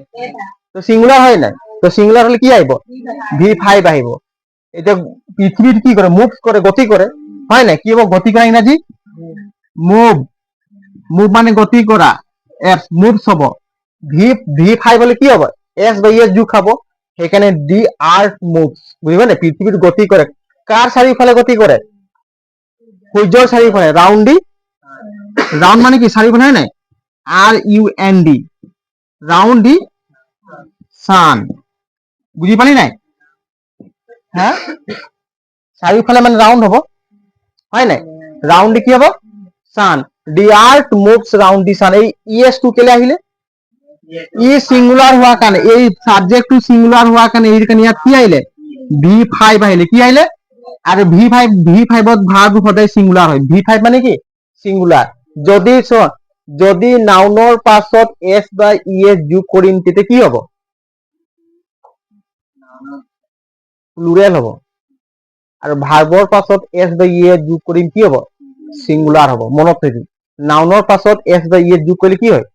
তো সিঙ্গুলার হয় নাই? তো সিঙ্গুলার হলে কি আহিব? V5 আহিব। এটা পৃথিবীর কি করে? মুভ করে, গতি করে হয় না? কি হবো গতি করা ইংরাজি? মুভ। মুভ মানে গতি করা, এস মুভস হব। V5 হলে কি হবে? এস বাই এস যোগ খাবো, সেখানে ডি আর্ট মুভস। বুঝবে না? পৃথিবীর গতি করে কার চারিফালে গতি করে? সূর্যর চারিফালে। রাউন্ডি, রাউন্ড মানে কি চারিফালে হয় নাই? RUND, রাউন্ড দি সান। বুঝি পালি নাই? হ্যাঁ চাৰিওফালে মানে রাউন্ড হব হয় নাই? রাউন্ড কি হব? Sun. The earth moves round the sun. এই ইএস টু কেলে আহিলে? ই সিঙ্গুলার হওয়ার কারণে, এই সাবজেক্ট টু সিঙ্গুলার হওয়ার কারণে এই ইয়াত কি আহিলে? V5 আহিলে। কি আহিলে? আৰু V5 ভাৰ্ব সদায় সিঙ্গুলাৰ হয়। V5 মানে কি সিঙ্গুলাৰ। যদি নাউনৰ পাছত এস বা ইএস যোগ কৰিম তেতিয়া কি হ'ব? প্লুৰেল হ'ব। আৰু ভাৰ্বৰ পাছত এস বা ইএস যোগ কৰিম কি হ'ব? সিঙ্গুলাৰ হ'ব। মনত ৰাখিবি, নাউনৰ পাছত এস বা ইএস যোগ কৰিলে কি হয়?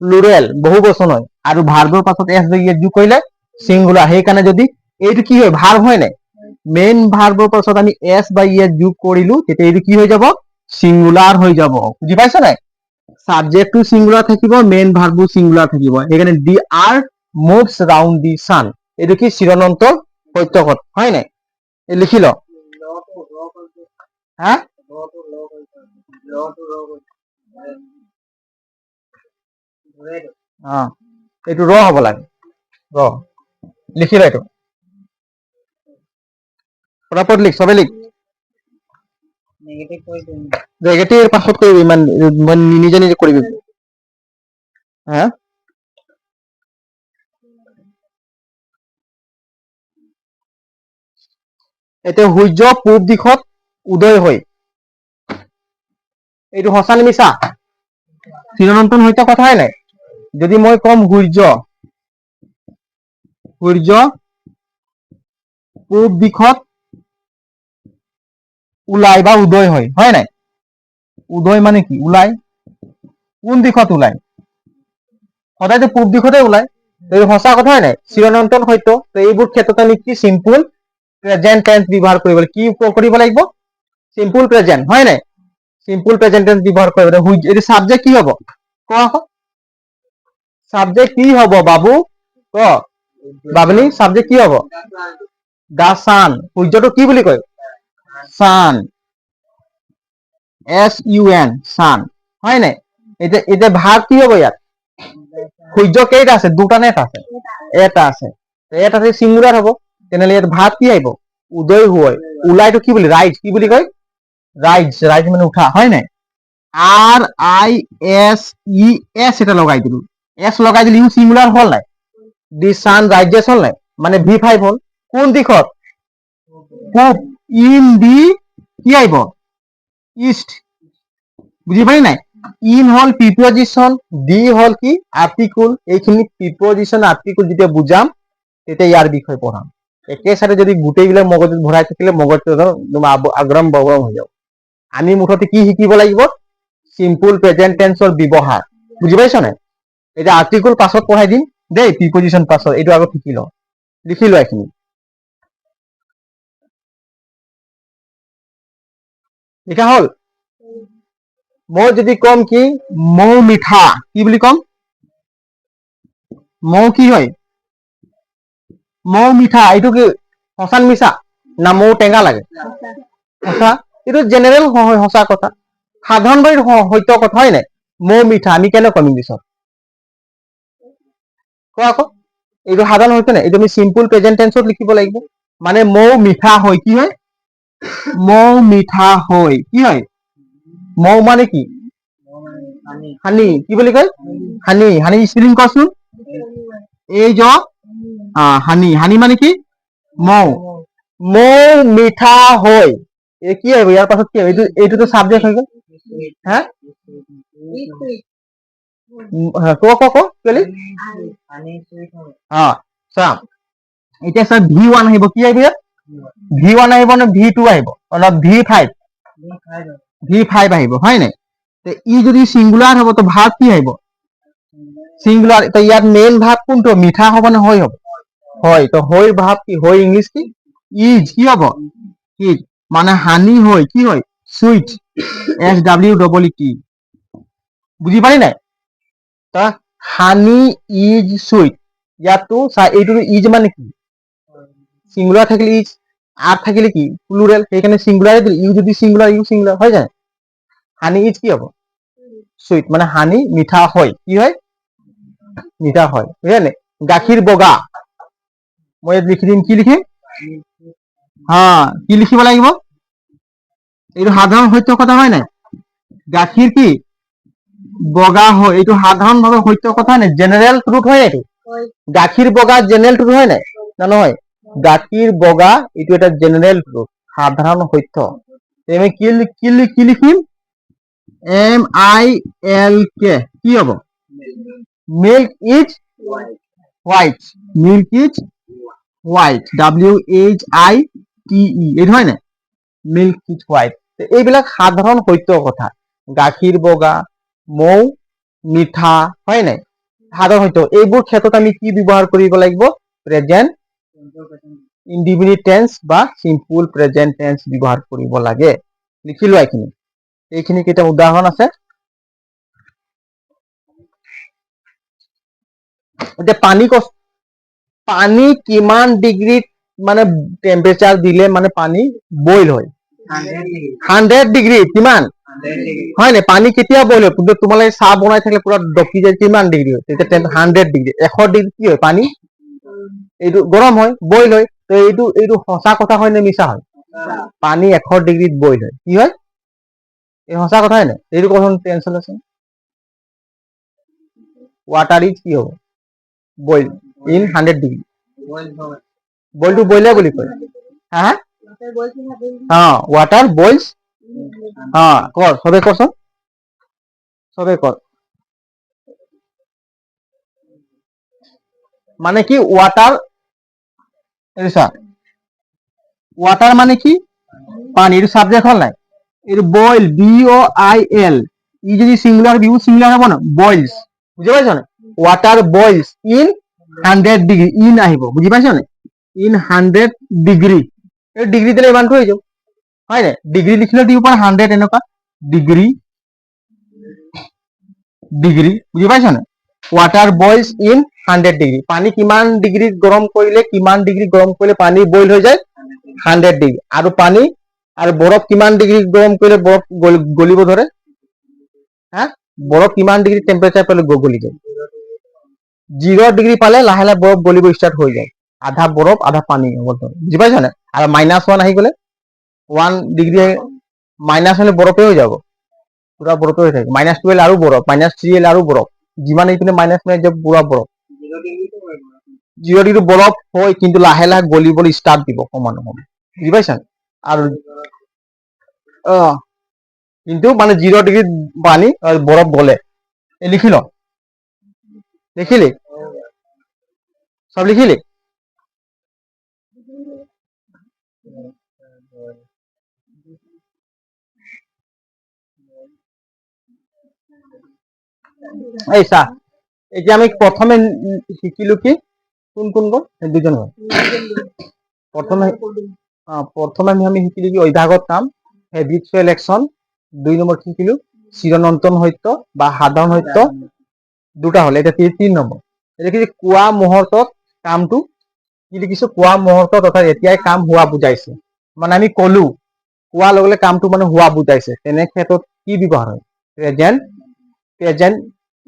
প্লুৰেল, বহু বচন হয়। আৰু ভাৰ্বৰ পাছত এস বা ইএস যোগ কৰিলে সিঙ্গুলাৰ। সেইকাৰণে যদি এইটো কি হয়? ভাৰ্ব হয় নাই? মেইন ভাৰ্বৰ পাছত আমি এস বা ইএস যোগ কৰিলো তেতিয়া এইটো কি হৈ যাব? সিঙ্গুলার হৈ যাব। বুজি পাইছ নাই? সাবজেক্টটো সিঙ্গুলার থাকিব, মেইন ভার্বও সিঙ্গুলার থাকিব। সেইকাৰণে দি আৰ্ট মুভস ৰাউন্ড দি সান, এইটো কি চিৰনন্তন সত্য কথা হয় নাই? এই লিখি ল। হ্যাঁ এইটো ৰ হ'ব লাগে, ৰ লিখি ল। এইটো পটাপট লিখ, চবে লিখ। নেগেটিভ পাছত কৰিবি, ইমান নিজে নিজে কৰিবি। হ্যাঁ এতিয়া সূৰ্য পূব দিশত উদয় হয়, এইটো সঁচা নে মিছা? চিৰনন্তন সত্য কথা হয় নাই? যদি মই কম সূৰ্য পূব দিশত ওলাই বা উদয় হয় নাই? উদয় মানে কি? ওলাই। কোন দিশত ওলাই? সদায়তো পূব দিশতে ওলাই। এই সঁচা কথা হয় নাই? চিৰন্তন সত্য। তো এইবোৰ ক্ষেত্ৰত আমি কি চিম্পুল প্ৰেজেন্ট টেন্স ব্যৱহাৰ কৰিব লাগিব? কি কৰিব লাগিব? চিম্পুল প্ৰেজেন্ট হয় নাই? চিম্পুল প্ৰেজেন্ট টেন্স ব্যৱহাৰ কৰিব লাগিব। এইটো সাবজেক্ট কি হ'ব? কোৱা আকৌ। সাবজেক্ট কি হ'ব বাবু? ক বাবলি, সাবজেক্ট কি হ'ব? দা সান। সূৰ্যটো কি বুলি কয়? সান। SUN, সান হয় নাই? এতিয়া ভাগ কি হ'ব ইয়াত? সূৰ্য কেইটা আছে? দুটা নে এটা আছে? এটা আছে। এটা সিঙ্গুলার হ'ব। তেনেহ'লে ইয়াত ভাগ কি আহিব? উদয় হয়। ওলাইটো কি বুলি? ৰাইজ। কি বুলি কয়? রাইজ। রাইজ মানে উঠা হয় নাই? RISES এটা লগাই দিলো। এস লগাই দিলে ইউ সিঙ্গুলার হল নাই? দি সান রাইজেস হল নাই? মানে V5 হল। কোন দিশত? পূব। ইন দি কি আহিব? ইস্ট। বুঝি পাৰি নাই? ইন হল প্ৰিপোজিশন, দি হল কি? আৰ্টিকুল। এইখিনি প্ৰিপোজিশন আৰ্টিকুল যেতিয়া বুজাম তেতিয়া ইয়াৰ বিষয়ে পঢ়াম। একেচাতে যদি গোটেইবিলাক মগজুত ভৰাই থাকিলে মগজটো আগ্ৰম বগ্ৰম হৈ যাব। আমি মুঠতে কি শিকিব লাগিব? সিম্পল প্ৰেজেন্ট টেন্সৰ ব্যৱহাৰ। বুজি পাইছ নাই? এতিয়া আৰ্টিকুল পাছত পঢ়াই দিম দেই, প্ৰিপোজিশন পাছত। এইটো আগত শিকি লওঁ। লিখি লোৱা এইখিনি। লিখা হল? মই যদি কম কি মৌ মিঠা, কি বুলি কম? মৌ কি হয়? মৌ মিঠা। এইটো কি সঁচা মিছা? না মৌ টেঙা লাগে? সঁচা। এইটো জেনেৰেল সঁচা কথা, সাধাৰণভাৱে সত্য কথা হয় নাই? মৌ মিঠা আমি কেনে কম ইংলিছত? কোৱা আকৌ। এইটো সাধাৰণ হৈছে নাই? এইটো আমি চিম্পল প্ৰেজেন্ট টেন্সত লিখিব লাগিব। মানে মৌ মিঠা হয়। কি হয়? মৌ মিঠা হয়। কি হয়? মৌ মানে কি? হানি। কি বুলি কয়? হানি। হানি স্পেলিং কৰচোন। এই জ হানি। হানি মানে কি? মৌ। মৌ মিঠা হয়। কি আহিব ইয়াৰ পাছত? কি আহিব? এইটোতো সাবজেক্ট হৈ গ'ল। হা ক চা এতিয়া চা V1 আহিব। কি আহিব ইয়াত? V1 আহিব নে V2 আহিব? অলপ V5 আহিব হয় নাই? ই যদি সিঙ্গুলার হ'ব তো ভাগ কি আহিব? সিঙ্গুলার। তো ইয়াত মেইন ভাগ কোনটো? মিঠা হ'ব নে হয় হ'ব? হয়। তো হয় ভাব কি? হয় ইংলিশ কি? ইজ। কি হ'ব? ইজ। মানে হানি হয় কি হয়? সুইট। SWEET। বুজি পালি নাই? তা হানি ইজ সুইট। ইয়াতো এইটো ইজ মানে কি? সিঙ্গুলার থাকিলে ইজ, আর থাকিলে কি? প্লুরাল। সেইখানে সিঙ্গুলারে দিল। ইউ যদি সিঙ্গুলার, ইউ সিঙ্গুলার হয় যায়। হানি ইজ কি হ'ব? সুইট। মানে হানি মিঠা হয়। কি হয়? মিঠা হয়। বুঝলে? গাখীৰ বগা। মই ইয়াত লিখি দিম। কি লিখিম? কি লিখিব লাগিব? এইটো সাধাৰণ সত্য কথা হয় নাই? গাখীৰ কি বগা হয়। এইটো সাধাৰণভাৱে সত্য কথা নাই? জেনেৰেল ট্ৰুথ হয় এইটো? গাখীৰ বগা জেনেৰেল ট্ৰুথ হয় নাই? না নহয়? গাখীৰ বগা এইটো এটা জেনেৰেল ট্ৰুথ, সাধাৰণ সত্য। আমি কি লিখিম? MILK। কি হ'ব? Milk is white. Milk is white. WHITE। এইটো হয় নাই? Milk is white. এইবিলাক সাধাৰণ সত্য কথা। গাখীৰ বগা, মৌ মিঠা হয় নাই? সাধাৰণ সত্য। এইবোৰ ক্ষেত্ৰত আমি কি ব্যৱহাৰ কৰিব লাগিব? প্ৰেজেন্ট ইনডিফিনিট টেন্স বা সিম্পল প্ৰেজেন্ট টেন্স ব্যবহাৰ কৰিব লাগে। লিখি লোৱা এইখিনি। এইখিনি কেইটা উদাহৰণ আছে। এতিয়া পানী কিমান ডিগ্ৰীত মানে টেম্পাৰেচাৰ দিলে মানে পানী বইল হয়? 100 ডিগ্ৰী। কিমান হয় নাই? পানী কেতিয়া বইল হয়? তোমালোকে চাহ বনাই থাকিলে পুৰা ডকি যায়। কিমান ডিগ্ৰী হয়? তেতিয়া 100 ডিগ্ৰী। 100 ডিগ্ৰী কি হয়? পানী এইটো গৰম হয়, বইল হয়। তো এইটো সঁচা কথা হয় নে মিছা হয়? পানী 100 ডিগ্ৰীত বইল হয়। কি হয়? এই সঁচা কথা হয় নাই? এইটো কোন টেনশন আছে? ওয়াটার ইজ কি হবে? Boil in 100 degree. বইলটো বইলে বুলি কয়। হ্যাঁ ওয়াটার বইলস। কর সবে করছো, সবে কর। মানে কি ওয়াটার? ওয়াটার মানে কি? পানী এইটো সাবজেক্ট হল নাই এইটো বইল BOIL ই যদি সিঙ্গুলার বিউ সিঙ্গুলার হব না বইলস বুঝি পাইছ না ওয়াটার বইলস ইন 100 ডিগ্রি ইন আহিব বুঝি পাইছ না ইন 100 ডিগ্রি এই ডিগ্রি দিলে ইমানটো হৈ যাব হয় না ডিগ্রি লিখিলে দিব পাৰ 100 এনেকুৱা ডিগ্ৰি ডিগ্ৰি বুঝি পাইছ না ওয়াটাৰ বইলস ইন 100 ডিগ্ৰি পানী কিমান ডিগ্ৰি গৰম কৰিলে পানী বইল হৈ যায় 100 ডিগ্ৰি আৰু পানী আৰু বৰফ কিমান ডিগ্ৰি গৰম কৰিলে বৰফ গলিব ধৰে হ্যাঁ বরফ কিমান ডিগ্রি টেম্পারেচার পেলে গলি যায় 0 ডিগ্রি পালে লাহে লাহে বরফ গলিব স্টার্ট হয়ে যায় আধা বরফ আধা পানি বুঝি পাইছ না আর -1 আহি গলে 1 ডিগ্রি মাইনাস হলে বরফে হয়ে যাব পুরা বরফে হয়ে থাকে -2 এলে আৰু বৰফ -3 এলে আৰু বরফ যিমান এইপিনে মাইনাস মানে যাব পুরা বরফ 0 ডিগ্রি বরফ হয় কিন্তু লাহে লাহে গলিবলৈ স্টার্ট দিব সমান সমান বুঝি পাইছ আর কিন্তু মানে 0 ডিগ্রি পানি আর বরফ গলে লিখিল লিখিলি সব লিখিলি এই চা এতিয়া আমি প্রথমে শিকিলো কি কোন কোন গল দুজন গল প্রথমে আমি শিকিলো কি অভ্যাগত কাম হেবিচুয়াল অ্যাকশন 2 নম্বর শিকিলো চিরন্তন সত্য বা সাধারণ সত্য দুটা হল এটা 3 নম্বৰ এটা কি কোৱা মুহূৰ্তত কামটো কি লিখিছো কোৱা মুহূৰ্তত অৰ্থাৎ এতিয়াই কাম হোৱা বুজাইছে মানে আমি কলু কোৱা লগলে কামটো মানে হোৱা বুজাইছে তেনে ক্ষেত্ৰত কি ব্যৱহাৰ হয় প্রেজেন্ট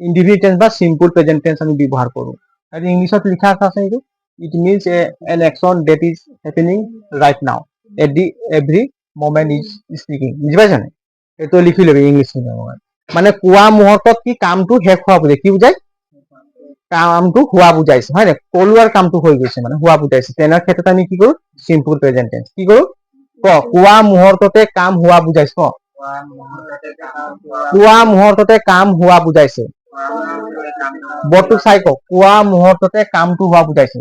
ইনডিফিনিট টেন্স বা সিম্পল প্রেজেন্ট টেন্স আমি ব্যবহার করব আর ইংলিশত লিখা আছে এইটো it means an action that is happening right now at the every moment is speaking বুঝি পাইছ না এটো লিখি লবি ইংলিশ মানে কোৱা মুহূৰ্তত কি কামটো শেষ হোৱা বুজায় কি বুজায় কামটো হোৱা বুজাইছে হয় না কলুৱাৰ কামটো হৈ গৈছে মানে হোৱা বুজাইছে তেনে ক্ষেত্ৰত আমি কি কৰো সিম্পল প্ৰেজেন্ট টেন্স কি কৰো কোৱা মুহূৰ্ততে কাম হোৱা বুজাইছে কোৱা মুহূৰ্ততে কাম হোৱা বুজাইছে বটু চাই কোৱা মুহূৰ্ততে কামটো হোৱা বুজাইছে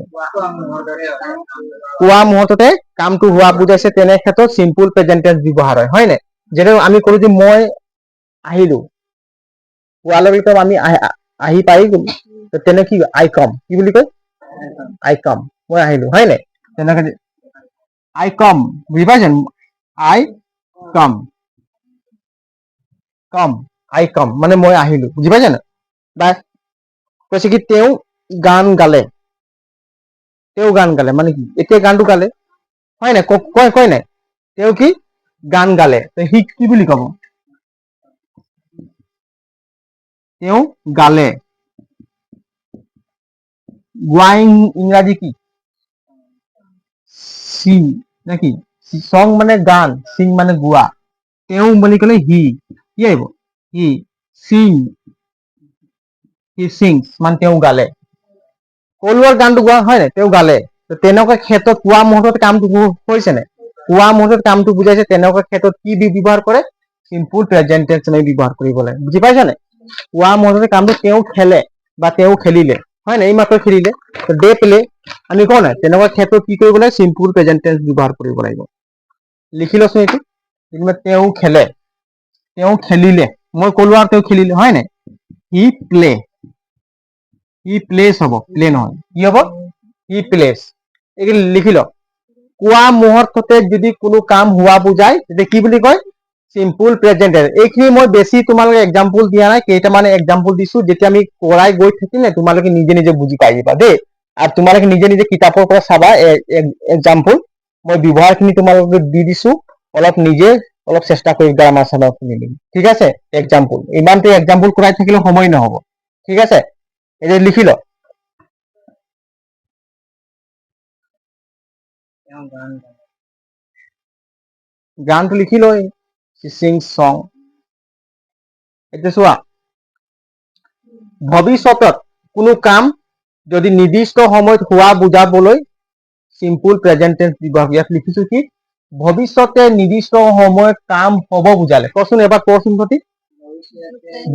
কোৱা মুহূৰ্ততে কামটো হোৱা বুজাইছে তেনে ক্ষেত্ৰত সিম্পল প্ৰেজেন্ট টেন্স ব্যৱহাৰ হয় না যেনে আমি কৰো যে মই আহিলো কোৱা লগে আমি আহি পাই গলো তেনে কি আই কাম কি বুলি কয় আই কাম মই আহিলো হয় না তেনেকে আই কাম বুঝি পাইছেন আই কাম আই কাম মানে মই আহিলো বুঝি পাইছে না বা কৈছে কি তেও গান গালে মানে কি এতিয়া গানটো গালে হয় না কয় নাই তেও কি গান গালে সি কি বুলি কব তেও গালে গোৱাইং ইংৰাজী কি সিং নাকি সং মানে গান সিং মানে গোৱা তেও বুলি কলে হি কি আহিব হি সিংস মানে তেও গালে কলুৱাৰ গানটো গোৱা হয় নাই তেও গালে তেনেকুৱা ক্ষেত্ৰত কোৱা মুহূৰ্তত কামটো হৈছে নাই কোৱা মুহূৰ্তত কামটো বুজাইছে তেনেকুৱা ক্ষেত্ৰত কি ব্যৱহাৰ কৰে সিম্পল প্ৰেজেন্ট টেন্স আমি ব্যৱহাৰ কৰিব লাগে বুজি পাইছা নাই কোৱা মুহূৰ্তত কামটো তেও খেলে বা তেও খেলিলে হয় নাই এই মাত্ৰ খেলিলে দে প্লে আমি কওঁ নাই তেনেকুৱা ক্ষেত্ৰত কি কৰিব লাগে সিম্পল প্ৰেজেন্ট টেন্স ব্যৱহাৰ কৰিব লাগিব লিখি লচোন এইটো তেও খেলে তেও খেলিলে মই কলো আৰু তেও খেলিলে হয় নাই হি প্লেস হব প্লে নহয় কি হব হি প্লেস এই লিখি ল কোৱা মুহূৰ্ততে যদি কোনো কাম হোৱা বুজায় তেতিয়া কি বুলি কয় সিম্পল প্রেজেন্ট টেন্স এইখিনি মই বেছি তোমালোকে এক্সাম্পল দিয়া নাই কেইটামান এক্সাম্পল দিছো যেতিয়া আমি কৰাই গৈ থাকিলে তোমালোকে নিজে নিজে বুজি পাই যাবা দেই আৰু তোমালোকে নিজে নিজে কিতাপৰ পৰা চাবা এক্সাম্পল মই ব্যৱহাৰখিনি তোমালোকে দি দিছো অলপ নিজে অলপ চেষ্টা কৰি গ্ৰামাৰ চামাৰ শুনি দিম ঠিক আছে এক্সাম্পল ইমানটো এক্সাম্পল কৰাই থাকিলে সময় নহব ঠিক আছে এই লিখি ল গানটো লিখি লয় সিং সং এতিয়া চোৱা ভৱিষ্যতত কোনো কাম যদি নিৰ্দিষ্ট সময়ত হোৱা বুজাবলৈ সিম্পল প্ৰেজেন্ট টেন্স ব্যৱহাৰ ইয়াত লিখিছো কি ভৱিষ্যতে নিৰ্দিষ্ট সময়ত কাম হব বুজালে কচোন এবাৰ কচোন গতি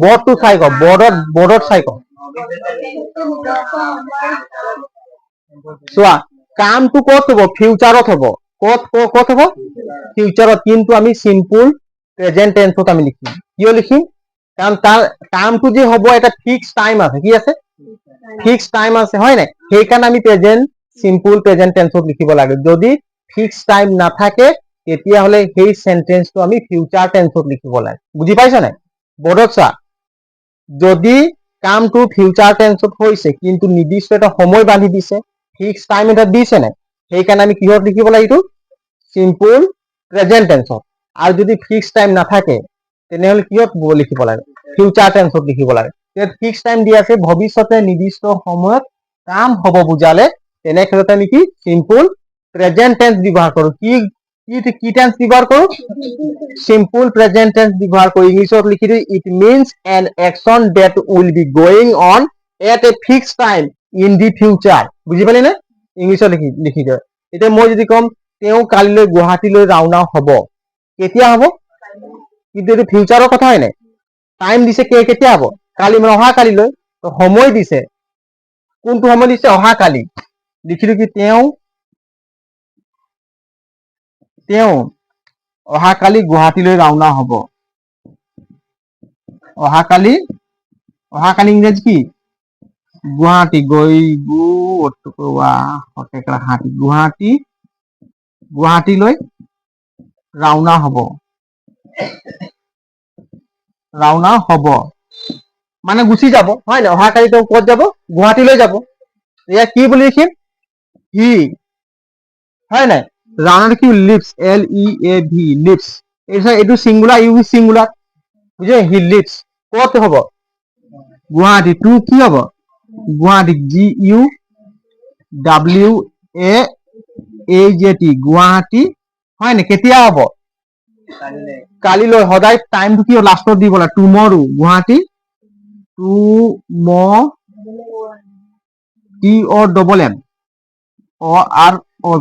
বৰ্ডটো চাই ক বৰ্ডত চাই ক চোৱা কামটো ক'ত হব ফিউচাৰত হব কত হ'ব ফিউচাৰত, কিন্তু আমি সিম্পল প্ৰেজেন্ট টেন্সত আমি লিখিম। কিয় লিখিম? কাৰণ তাৰ কামটো যে হ'ব এটা ফিক্স টাইম আছে। কি আছে? ফিক্স টাইম আছে, হয় নাই? সেইকাৰণে আমি সিম্পল প্ৰেজেন্ট টেন্সত লিখিব লাগে। যদি ফিক্স টাইম নাথাকে তেতিয়াহ'লে সেই সেন্টেন্সটো আমি ফিউচাৰ টেন্সত লিখিব লাগে। বুজি পাইছা নাই? বৰ্ডত চোৱা, যদি কামটো ফিউচাৰ টেন্সত হৈছে কিন্তু নিৰ্দিষ্ট এটা সময় বান্ধি দিছে, ফিক্স টাইম এটা দিছে নাই, সেইকাৰণে আমি কিহত লিখিব লাগিব? সিম্পল প্ৰেজেন্ট টেন্সত। আৰু যদি ফিক্স টাইম নাথাকে তেনেহ'লে কিহত লিখিব লাগে? ফিউচাৰ টেন্সত লিখিব লাগে। ফিক্স টাইম দি আছে, ভৱিষ্যতে নিৰ্দিষ্ট সময়ত কাম হ'ব বুজালে তেনেক্ষেত্ৰত আমি কি সিম্পল প্ৰেজেন্ট টেন্স ব্যৱহাৰ কৰো। কি টেন্স ব্যৱহাৰ কৰো? সিম্পল প্ৰেজেন্ট টেন্স ব্যৱহাৰ কৰো। ইংলিছত লিখি দিওঁ, it means an action date will be going on at a fix time in the future. বুজি পালি নে? ইংলিছত লিখি দিওঁ। এতিয়া মই যদি কম তেওঁ কালিলৈ গুৱাহাটীলৈ ৰাওনা হ'ব, কেতিয়া হ'ব? কিন্তু এইটো ফিউচাৰৰ কথা হয় নাই? টাইম দিছে কেতিয়া হ'ব? কালি, মানে অহা কালিলৈ। সময় দিছে, কোনটো সময় দিছে? অহা কালি। লিখিলো কি তেওঁ অহাকালি গুৱাহাটীলৈ ৰাওনা হ'ব। অহাকালি ইংৰাজী কি? গুৱাহাটী। গুৱাহাটীলৈ ৰাওনা হ'ব। মানে গুচি যাব, হয় নাই? অহাকালি তেওঁ ক'ত যাব? গুৱাহাটীলৈ যাব। এয়া কি বুলি লিখিম? হি, হয় নাই? ৰাওনাটো কি? Leaves, LEAV, leaves. এইটো সিঙ্গুলাৰ, ইউ সিঙ্গুলাৰ। বুঝে? হি লিভছ। ক'ত হ'ব? গুৱাহাটী। টু কি হ'ব? গুৱাহাটী, GUWAHAT, গুৱাহাটী, হয় নাই? কেতিয়া হ'ব? কালিলৈ। সদায় টাইমটো কি লাষ্টত দিব লাগে? টুমৰো। গুৱাহাটী, TOMM,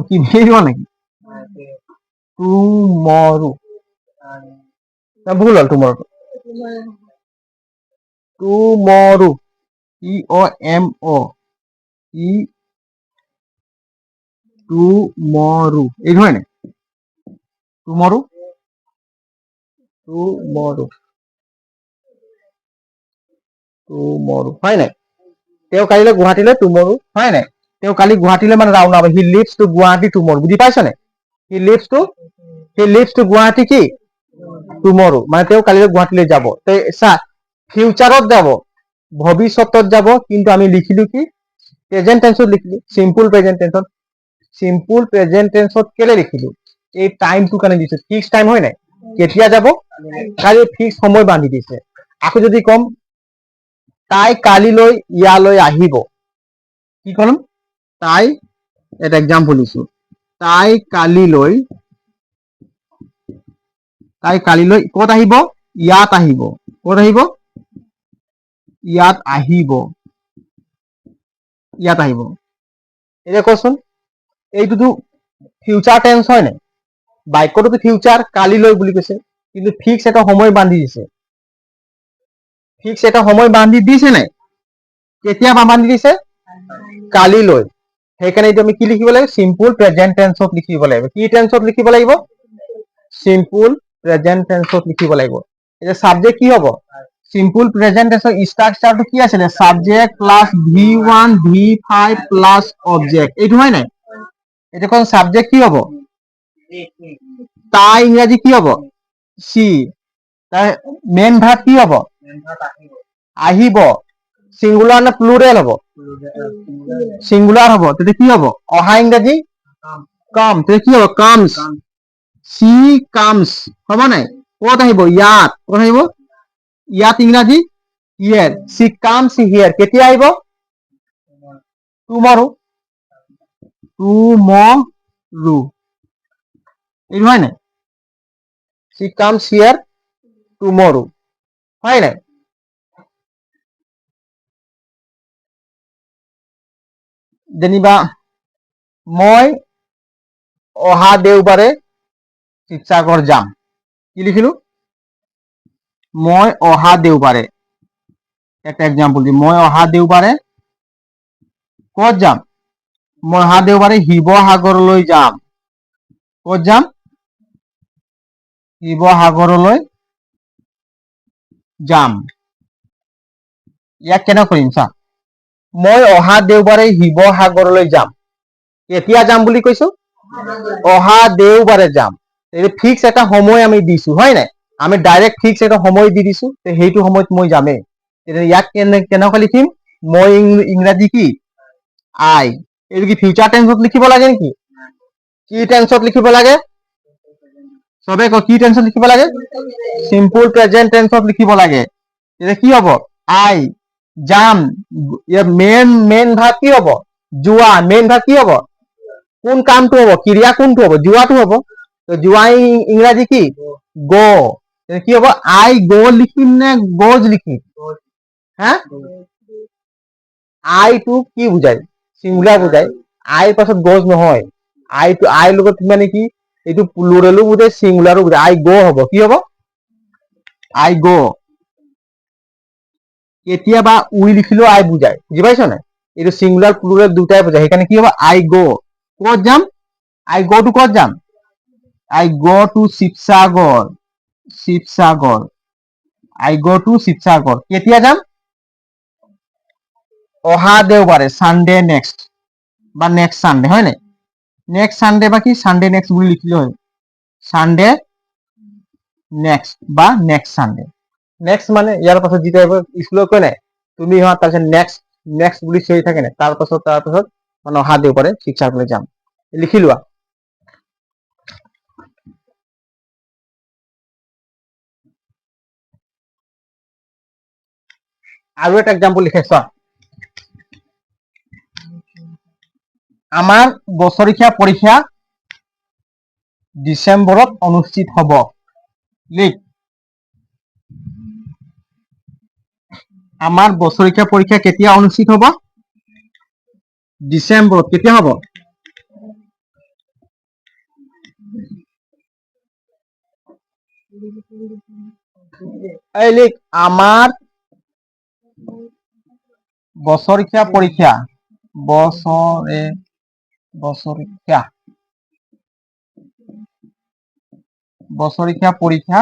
কি ভেৰি নেকি? টুমৰো। ভুল হ'ল টুমৰো। টুমৰো, TOMO, টুমৰো। এইটো হয় নাই? টুমৰো, হয় নাই? তেওঁ কালিলৈ গুৱাহাটীলৈ, টুমৰো, হয় নাই? তেওঁ কালি গুৱাহাটীলৈ মানে ৰাওনা হ'ব। হি লিভছ টু গুৱাহাটী টুমৰো। বুজি পাইছ নাই? হি লিভছ টু গুৱাহাটী কি? টুমৰো, মানে তেওঁ কালিলৈ গুৱাহাটীলৈ যাব। চা, ফিউচাৰত যাব, ভৱিষ্যতত যাব, কিন্তু আমি লিখিলো কি? প্ৰেজেন্ট টেন্সত লিখিলো, সিম্পল প্ৰেজেন্ট টেন্সত। সিম্পল প্ৰেজেন্ট টেন্সত কেলে লিখিলো? এই টাইমটো কাৰণে দিছে, ফিক্স টাইম, হয় নাই? কেতিয়া যাব? কালি ফিক্স সময় বান্ধি দিছে। আকৌ যদি কম তাই কালিলৈ ইয়ালৈ আহিব, কি কম? তাই, এটা এক্সাম্পল দিছো, তাই কালিলৈ ক'ত আহিব? ইয়াত আহিব। ক'ত আহিব? ইয়াত আহিব। এতিয়া কচোন, এইটোতো ফিউচাৰ টেন্স হয় নাই? বাক্যটোতো ফিউচাৰ, কালিলৈ বুলি কৈছে, কিন্তু ফিক্স এটা সময় বান্ধি দিছে। ফিক্স এটা সময় বান্ধি দিছে নাই? কেতিয়া বান্ধি দিছে? কালিলৈ। সেইকাৰণে এইটো আমি কি লিখিব লাগিব? সিম্পল প্ৰেজেন্ট টেন্সত লিখিব লাগিব। কি টেন্সত লিখিব লাগিব? সিম্পল প্ৰেজেন্ট টেন্সত লিখিব লাগিব। এতিয়া সাবজেক্ট কি হ'ব? সিম্পল প্ৰেজেন্ট টেন্সৰ ষ্ট্ৰাকচাৰটো কি আছিলে? Subject plus V1 V5 plus object. এইটো হয় নাই? এটা কোন সাবজেক্ট কি হ'ব? তাই ইংৰাজী কি হ'ব? সি। তাই মেইন ভার্ব কি হ'ব? আহিব। সিঙ্গুলার না প্লুরাল হ'ব? সিঙ্গুলার হ'ব। তেতিয়া কি হ'ব? অহা ইংৰাজী কাম। তেতিয়া কি হ'ব? কামস। সি কামস, হ'ব নাই? ক'ত আহিব? ইয়াত। ক'ত আহিব? ইয়াত ইংৰাজী হিয়াৰ। সি কামস হিয়াৰ। কেতিয়া আহিব? টুমৰো। এইটো হয় নাই? সি কামস হিয়াৰ টুমৰো, হয় নাই? যেনিবা মই অহা দেওবাৰে শিৱসাগৰ যাম। কি লিখিলো? মই অহা দেওবাৰে, একটা এক্সাম্পল দিম। মই অহা দেওবাৰে ক'ত যাম? মই অহা দেওবাৰে শিৱসাগৰলৈ যাম। ক'ত যাম শিৱসাগৰলৈ যাম ইয়াক কেনে কৰিম চা মই অহা দেওবাৰে শিৱসাগৰলৈ যাম কেতিয়া যাম বুলি কৈছো অহা দেওবাৰে যাম এই ফিক্স এটা সময় আমি দিছো হয় নাই আমি ডাইৰেক্ট ফিক্স এটা সময় দি দিছো সেইটো সময়ত মই যামেই ইয়াক কেনেকৈ লিখিম মই ইংৰাজী কি আই এইটো কি ফিউচাৰ টেন্সত লিখিব লাগে নেকি কি টেন্সত লিখিব লাগে সবে কি টেন্সত লিখিব লাগে সিম্পল প্ৰেজেন্ট টেন্সত লিখিব লাগে এতিয়া কি হ'ব আই যাম মেইন ভাগ কি হ'ব যোৱা মেইন ভাগ কি হ'ব কোন কামটো হ'ব ক্ৰিয়া কোনটো হ'ব যোৱাটো হ'ব যোৱা ইংৰাজী কি গো কি হ'ব আই গো লিখিম নে গোজ লিখিম হা আইটো কি বুজায় সিংগুলাৰ বুজায় আইৰ পাছত গোজ নহয় আইৰ লগত মানে কি এইটো প্লুৰেলো বুজায় সিংগুলাৰো বুজায় আই গো হ'ব কি হ'ব আই গো কেতিয়াবা উই লিখিলেও আই বুজায় বুজি পাইছ নাই এইটো সিংগুলাৰ প্লুৰেল দুটাই বুজায় সেইকাৰণে কি হ'ব আই গো ক'ত যাম আই গো টু ক'ত যাম I go to Sivasagar I go to Sivasagar কেতিয়া যাম অহা দেওবাৰে সানডে নেক্সট বা নেক্সট সানডে হয় নাই নেক্সট সানডে বা কি সানডে নেক্সট বুলি লিখিলে হয় সানডে নেক্সট বা নেক্সট সানডে নেক্সট মানে ইয়াৰ পাছত যেটা স্কুলত কয় নাই তুমি ইহঁত তাৰপিছত নেক্সট বুলি চলি থাকে নাই তাৰ পাছত মানে অহা দেওবাৰে শিৱসাগৰলৈ যাম লিখি লোৱা আৰু এটা এক্সাম্পল লিখে চোৱা আমাৰ বছৰেকীয়া পৰীক্ষা ডিচেম্বৰত অনুষ্ঠিত হ'ব লিখ আমাৰ বছৰেকীয়া পৰীক্ষা কেতিয়া অনুষ্ঠিত হ'ব ডিচেম্বৰত কেতিয়া হ'ব এই লিখ আমাৰ বছৰেকীয়া পৰীক্ষা বছৰেকীয়া পৰীক্ষা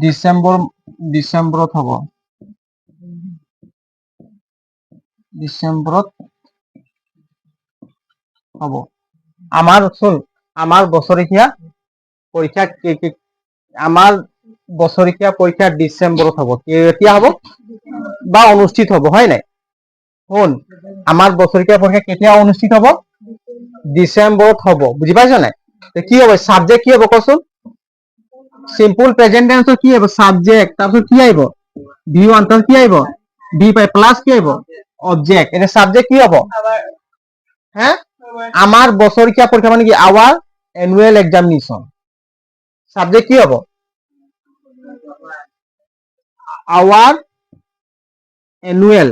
ডিচেম্বৰত হ'ব আমাৰ শুন আমাৰ বছৰেকীয়া পৰীক্ষা ডিচেম্বৰত হ'ব কেতিয়া হ'ব বা অনুষ্ঠিত হ'ব হয় নাই শুন আমাৰ বছৰেকীয়া পৰীক্ষা কেতিয়া অনুষ্ঠিত হ'ব ডিচেম্বৰত হ'ব বুজি পাইছ নাই কি হ'ব সাবজেক্ট কি হ'ব কচোন সিম্পল প্ৰেজেন্ট টেন্সৰ কি হ'ব সাবজেক্ট তাৰপিছত কি আহিব ভি ওৱান তাৰ কি আহিব ভি পাই প্লাস কি আহিব অবজেক্ট এটা সাবজেক্ট কি হ'ব হা আমাৰ বছৰেকীয়া পৰীক্ষা মানে কি আৱাৰ এনুৱেল এক্সামিনেশন সাবজেক্ট কি হ'ব আৱাৰ এনুৱেল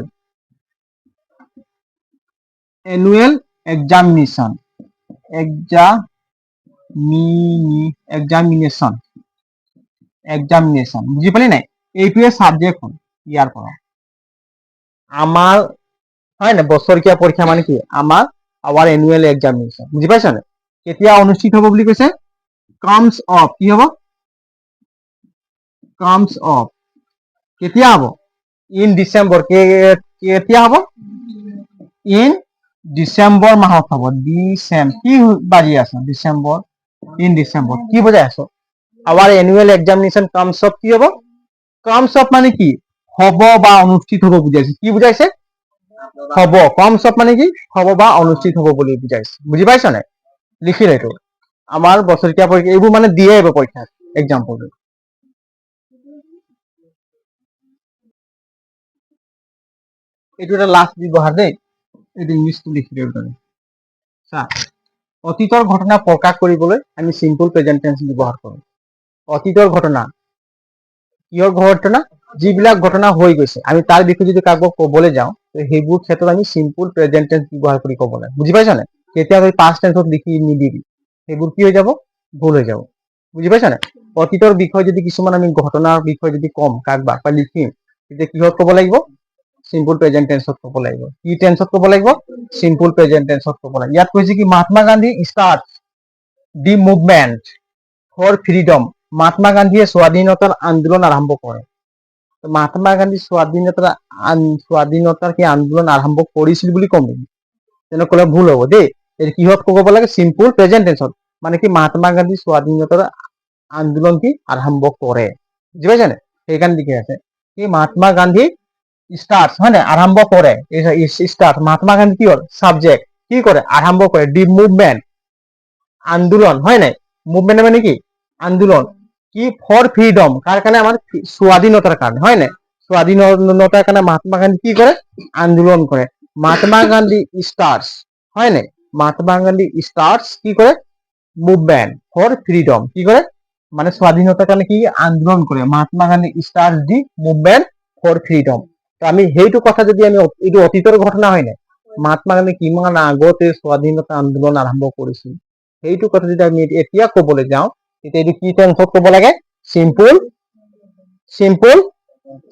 এক্সামিনেশন বুজি পালি নাই এইটোৱে সাবজেক্ট হ'ল ইয়াৰ পৰা আমাৰ হয় না বছৰেকীয়া পৰীক্ষা মানে কি আমাৰ আৱাৰ এনুৱেল এক্সামিনেশন বুজি পাইছ নাই কেতিয়া অনুষ্ঠিত হ'ব বুলি কৈছে কামস অফ কি হ'ব কামস অফ কেতিয়া হ'ব ইন ডিসেম্বৰ কেতিয়া হ'ব ইন ডিসেম্বৰ মাহত হ'ব কি বাজি আছে ডিসেম্বৰ ইন ডিসেম্বৰ কি বুজাই আছো our annual examination comes of কি হ'ব কামস অফ মানে কি হ'ব বা অনুষ্ঠিত হ'ব বুজাইছে কি বুজাইছে হ'ব কামস অফ মানে কি হ'ব বা অনুষ্ঠিত হ'ব বুলি বুজাইছে বুজি পাইছ নাই লিখি এইটো আমাৰ বছৰেকীয়া পৰীক্ষা এইবোৰ মানে দিয়ে আহিব পৰীক্ষাত এক্সাম্পল এইটো এটা লাষ্ট ব্যৱহাৰ দেই এইটো ইংলিছটো লিখি দিওঁ চা অতীতৰ ঘটনা প্ৰকাশ কৰিবলৈ আমি সিম্পল প্ৰেজেন্ট টেন্স ব্যৱহাৰ কৰোঁ অতীতৰ ঘটনা কিহৰ ঘটনা যিবিলাক ঘটনা হৈ গৈছে আমি তাৰ বিষয়ে যদি কাৰোবাক ক'বলৈ যাওঁ সেইবোৰ ক্ষেত্ৰত আমি সিম্পল প্ৰেজেন্ট টেন্স ব্যৱহাৰ কৰি ক'ব লাগে বুজি পাইছ নাই কেতিয়া তই পাষ্ট টেন্সত লিখি নিদিবি সেইবোৰ কি হৈ যাব ভুল হৈ যাব বুজি পাইছ নাই অতীতৰ বিষয়ে যদি কিছুমান আমি ঘটনাৰ বিষয়ে যদি কম কাৰোবাক বা লিখিম তেতিয়া কিহত ক'ব লাগিব সিম্পল প্ৰেজেন্ট টেন্সত ক'ব লাগিব কি টেন্সত ক'ব লাগিব সিম্পল প্ৰেজেন্ট টেন্সত ক'ব লাগিব ইয়াত কৈছে কি Mahatma Gandhi start the movement for freedom Mahatma গান্ধীয়ে স্বাধীনতাৰ আন্দোলন আৰম্ভ কৰে মহাত্মা গান্ধী স্বাধীনতাৰ কি আন্দোলন আৰম্ভ কৰিছিল বুলি ক'ম নেকি তেনে ক'লে ভুল হ'ব দেই কিহত ক'ব লাগে সিম্পল প্ৰেজেন্ট টেন্সত মানে কি মহাত্মা গান্ধী স্বাধীনতাৰ আন্দোলন কি আৰম্ভ কৰে বুজি পাইছে নে সেইকাৰণে লিখি আছে কি মহাত্মা গান্ধী স্টার্ট হয় না আরম্ভ করে স্টার্ট মহাত্মা গান্ধী কি হল সাবজেক্ট কি করে আরম্ভ করে দি মুভমেন্ট আন্দোলন হয় না মুভমেন্ট মানে কি আন্দোলন কি ফর ফ্রিডম কার কারণে আমার স্বাধীনতার কারণে হয় না স্বাধীনতার কারণে মহাত্মা গান্ধী কি করে আন্দোলন করে মহাত্মা গান্ধী স্টার্টস হয় না মহাত্মা গান্ধী স্টার্টস কি করে মুভমেন্ট ফর ফ্রিডম কি করে মানে স্বাধীনতার কারণে কি আন্দোলন করে Mahatma Gandhi starts the movement for freedom তো আমি সেইটো কথা যদি আমি এইটো অতীতৰ ঘটনা হয় না মহাত্মা গান্ধী কিমান আগতে স্বাধীনতা আন্দোলন আৰম্ভ কৰিছিল সেইটো কথা যদি আমি এতিয়া ক'বলৈ যাওঁ তেতিয়া এইটো কি টেন্সত ক'ব লাগে সিম্পল সিম্পল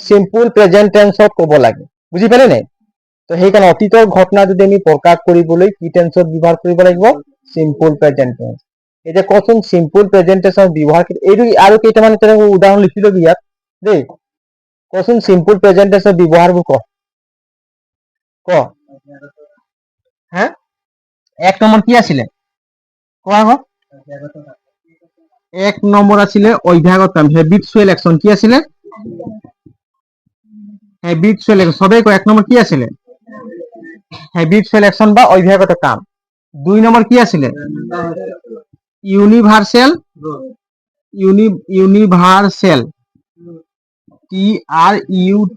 সিম্পল প্ৰেজেন্ট টেন্সত ক'ব লাগে বুজি পালে নাই তো সেইকাৰণে অতীতৰ ঘটনা যদি আমি প্ৰকাশ কৰিবলৈ কি টেন্সত ব্যৱহাৰ কৰিব লাগিব সিম্পল প্ৰেজেন্ট টেন্স এতিয়া কচোন সিম্পল প্ৰেজেন্ট টেন্সৰ ব্যৱহাৰ এইটো আৰু কেইটামান উদাহৰণ লিখি ল'বি ইয়াত দেই কচোন সিম্পল প্ৰেজেন্ট টেন্সৰ ব্যৱহাৰবোৰ ক হ্যাঁ এক নম্বৰ কি আছিলে কোৱা আকৌ এক নম্বৰ আছিলে অভ্যাগত কাম হেবিটুৱেল একশন কি আছিলে হেবিটুৱেল একশন সবে কয় এক নম্বৰ কি আছিলে হেবিটুৱেল একশন বা অভ্যাগত কাম দুই নম্বৰ কি আছিলে ইউনিভাৰ্সাল ইউনিভাৰ্সাল TRUTH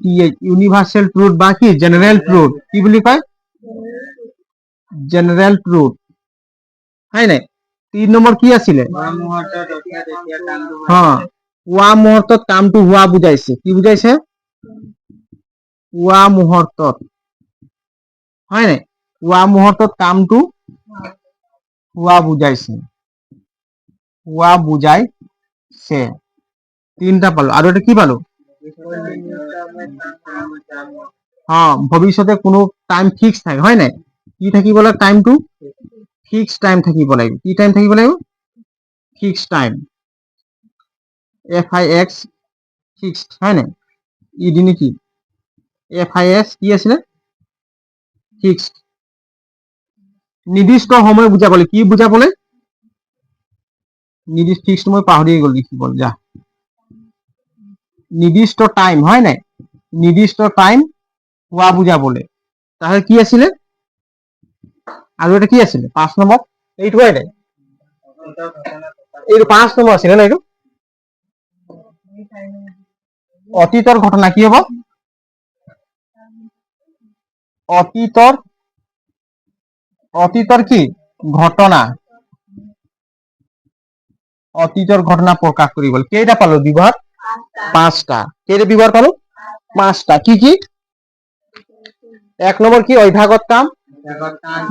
ইউনিভাৰ্সাল ট্ৰুথ বা কি জেনাৰেল ট্ৰুথ কি বুলি কয় জেনাৰেল ট্ৰুথ হয় নাই 3 নম্বৰ কি আছিলে হ্যাঁ ওয়া মুহূৰ্তত কামটো হোৱা বুজাইছে কি বুজাইছে ওয়া মুহূৰ্তত হয় নাই ওয়া মুহূৰ্তত কামটো হোৱা বুজাইছে ওয়া বুজাইছে তিনটা পালো আৰু এটা কি পালো হ্যাঁ ভবিষ্যতে কোনো টাইম ফিক্স থাকে হয় নাই কি থাকিব লাগে টাইমটো ফিক্স টাইম থাকিব লাগিব কি টাইম থাকিব লাগিব ফিক্স টাইম FIX ফিক্সড হয় নাই ইডি নেকি FIS কি আছিলে ফিক্সড নিৰ্দিষ্ট সময় বুজাবলৈ কি বুজাবলৈ নিৰ্দিষ্ট ফিক্সড মই পাহৰি গ'ল লিখিব যা নিৰ্দিষ্ট টাইম হয় নাই নিৰ্দিষ্ট টাইম হোৱা বুজাবলৈ তাহলে কি আছিলে আৰু এটা কি আছিলে 5 নম্বৰ এইটো হয় নাই এইটো 5 নম্বৰ আছিলে না এইটো অতীতৰ ঘটনা কি হ'ব অতীতৰ কি ঘটনা অতীতৰ ঘটনা প্ৰকাশ কৰিবলৈ কেইটা পালো ব্যৱহাৰ 5টা কেইটা ব্যৱহাৰ পালো 5টা কি কি এক নম্বৰ কি অভ্যাগত কাম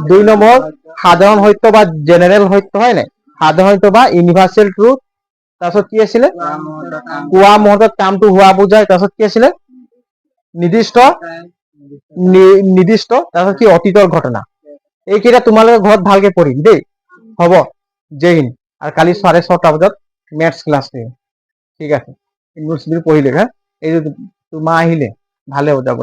2 নম্বৰ সাধাৰণ সত্য বা জেনাৰেল সত্য হয় নাই সাধাৰণ সত্য বা ইউনিভাৰ্সাল ট্ৰুথ তাৰপিছত কি আছিলে কোৱা মুহূৰ্তত কামটো হোৱা বুজায় তাৰপিছত কি আছিলে নিৰ্দিষ্ট তাৰপিছত কি অতীতৰ ঘটনা এইকেইটা তোমালোকে ঘৰত ভালকে পঢ়িম দেই হ'ব জয় হিন্দ আৰু কালি 6:30 বজাত ম্যাথছ ক্লাছ দিম ঠিক আছে নোটছ পঢ়িলে হা এই তোমাৰ আহিলে ভালে হৈ যাব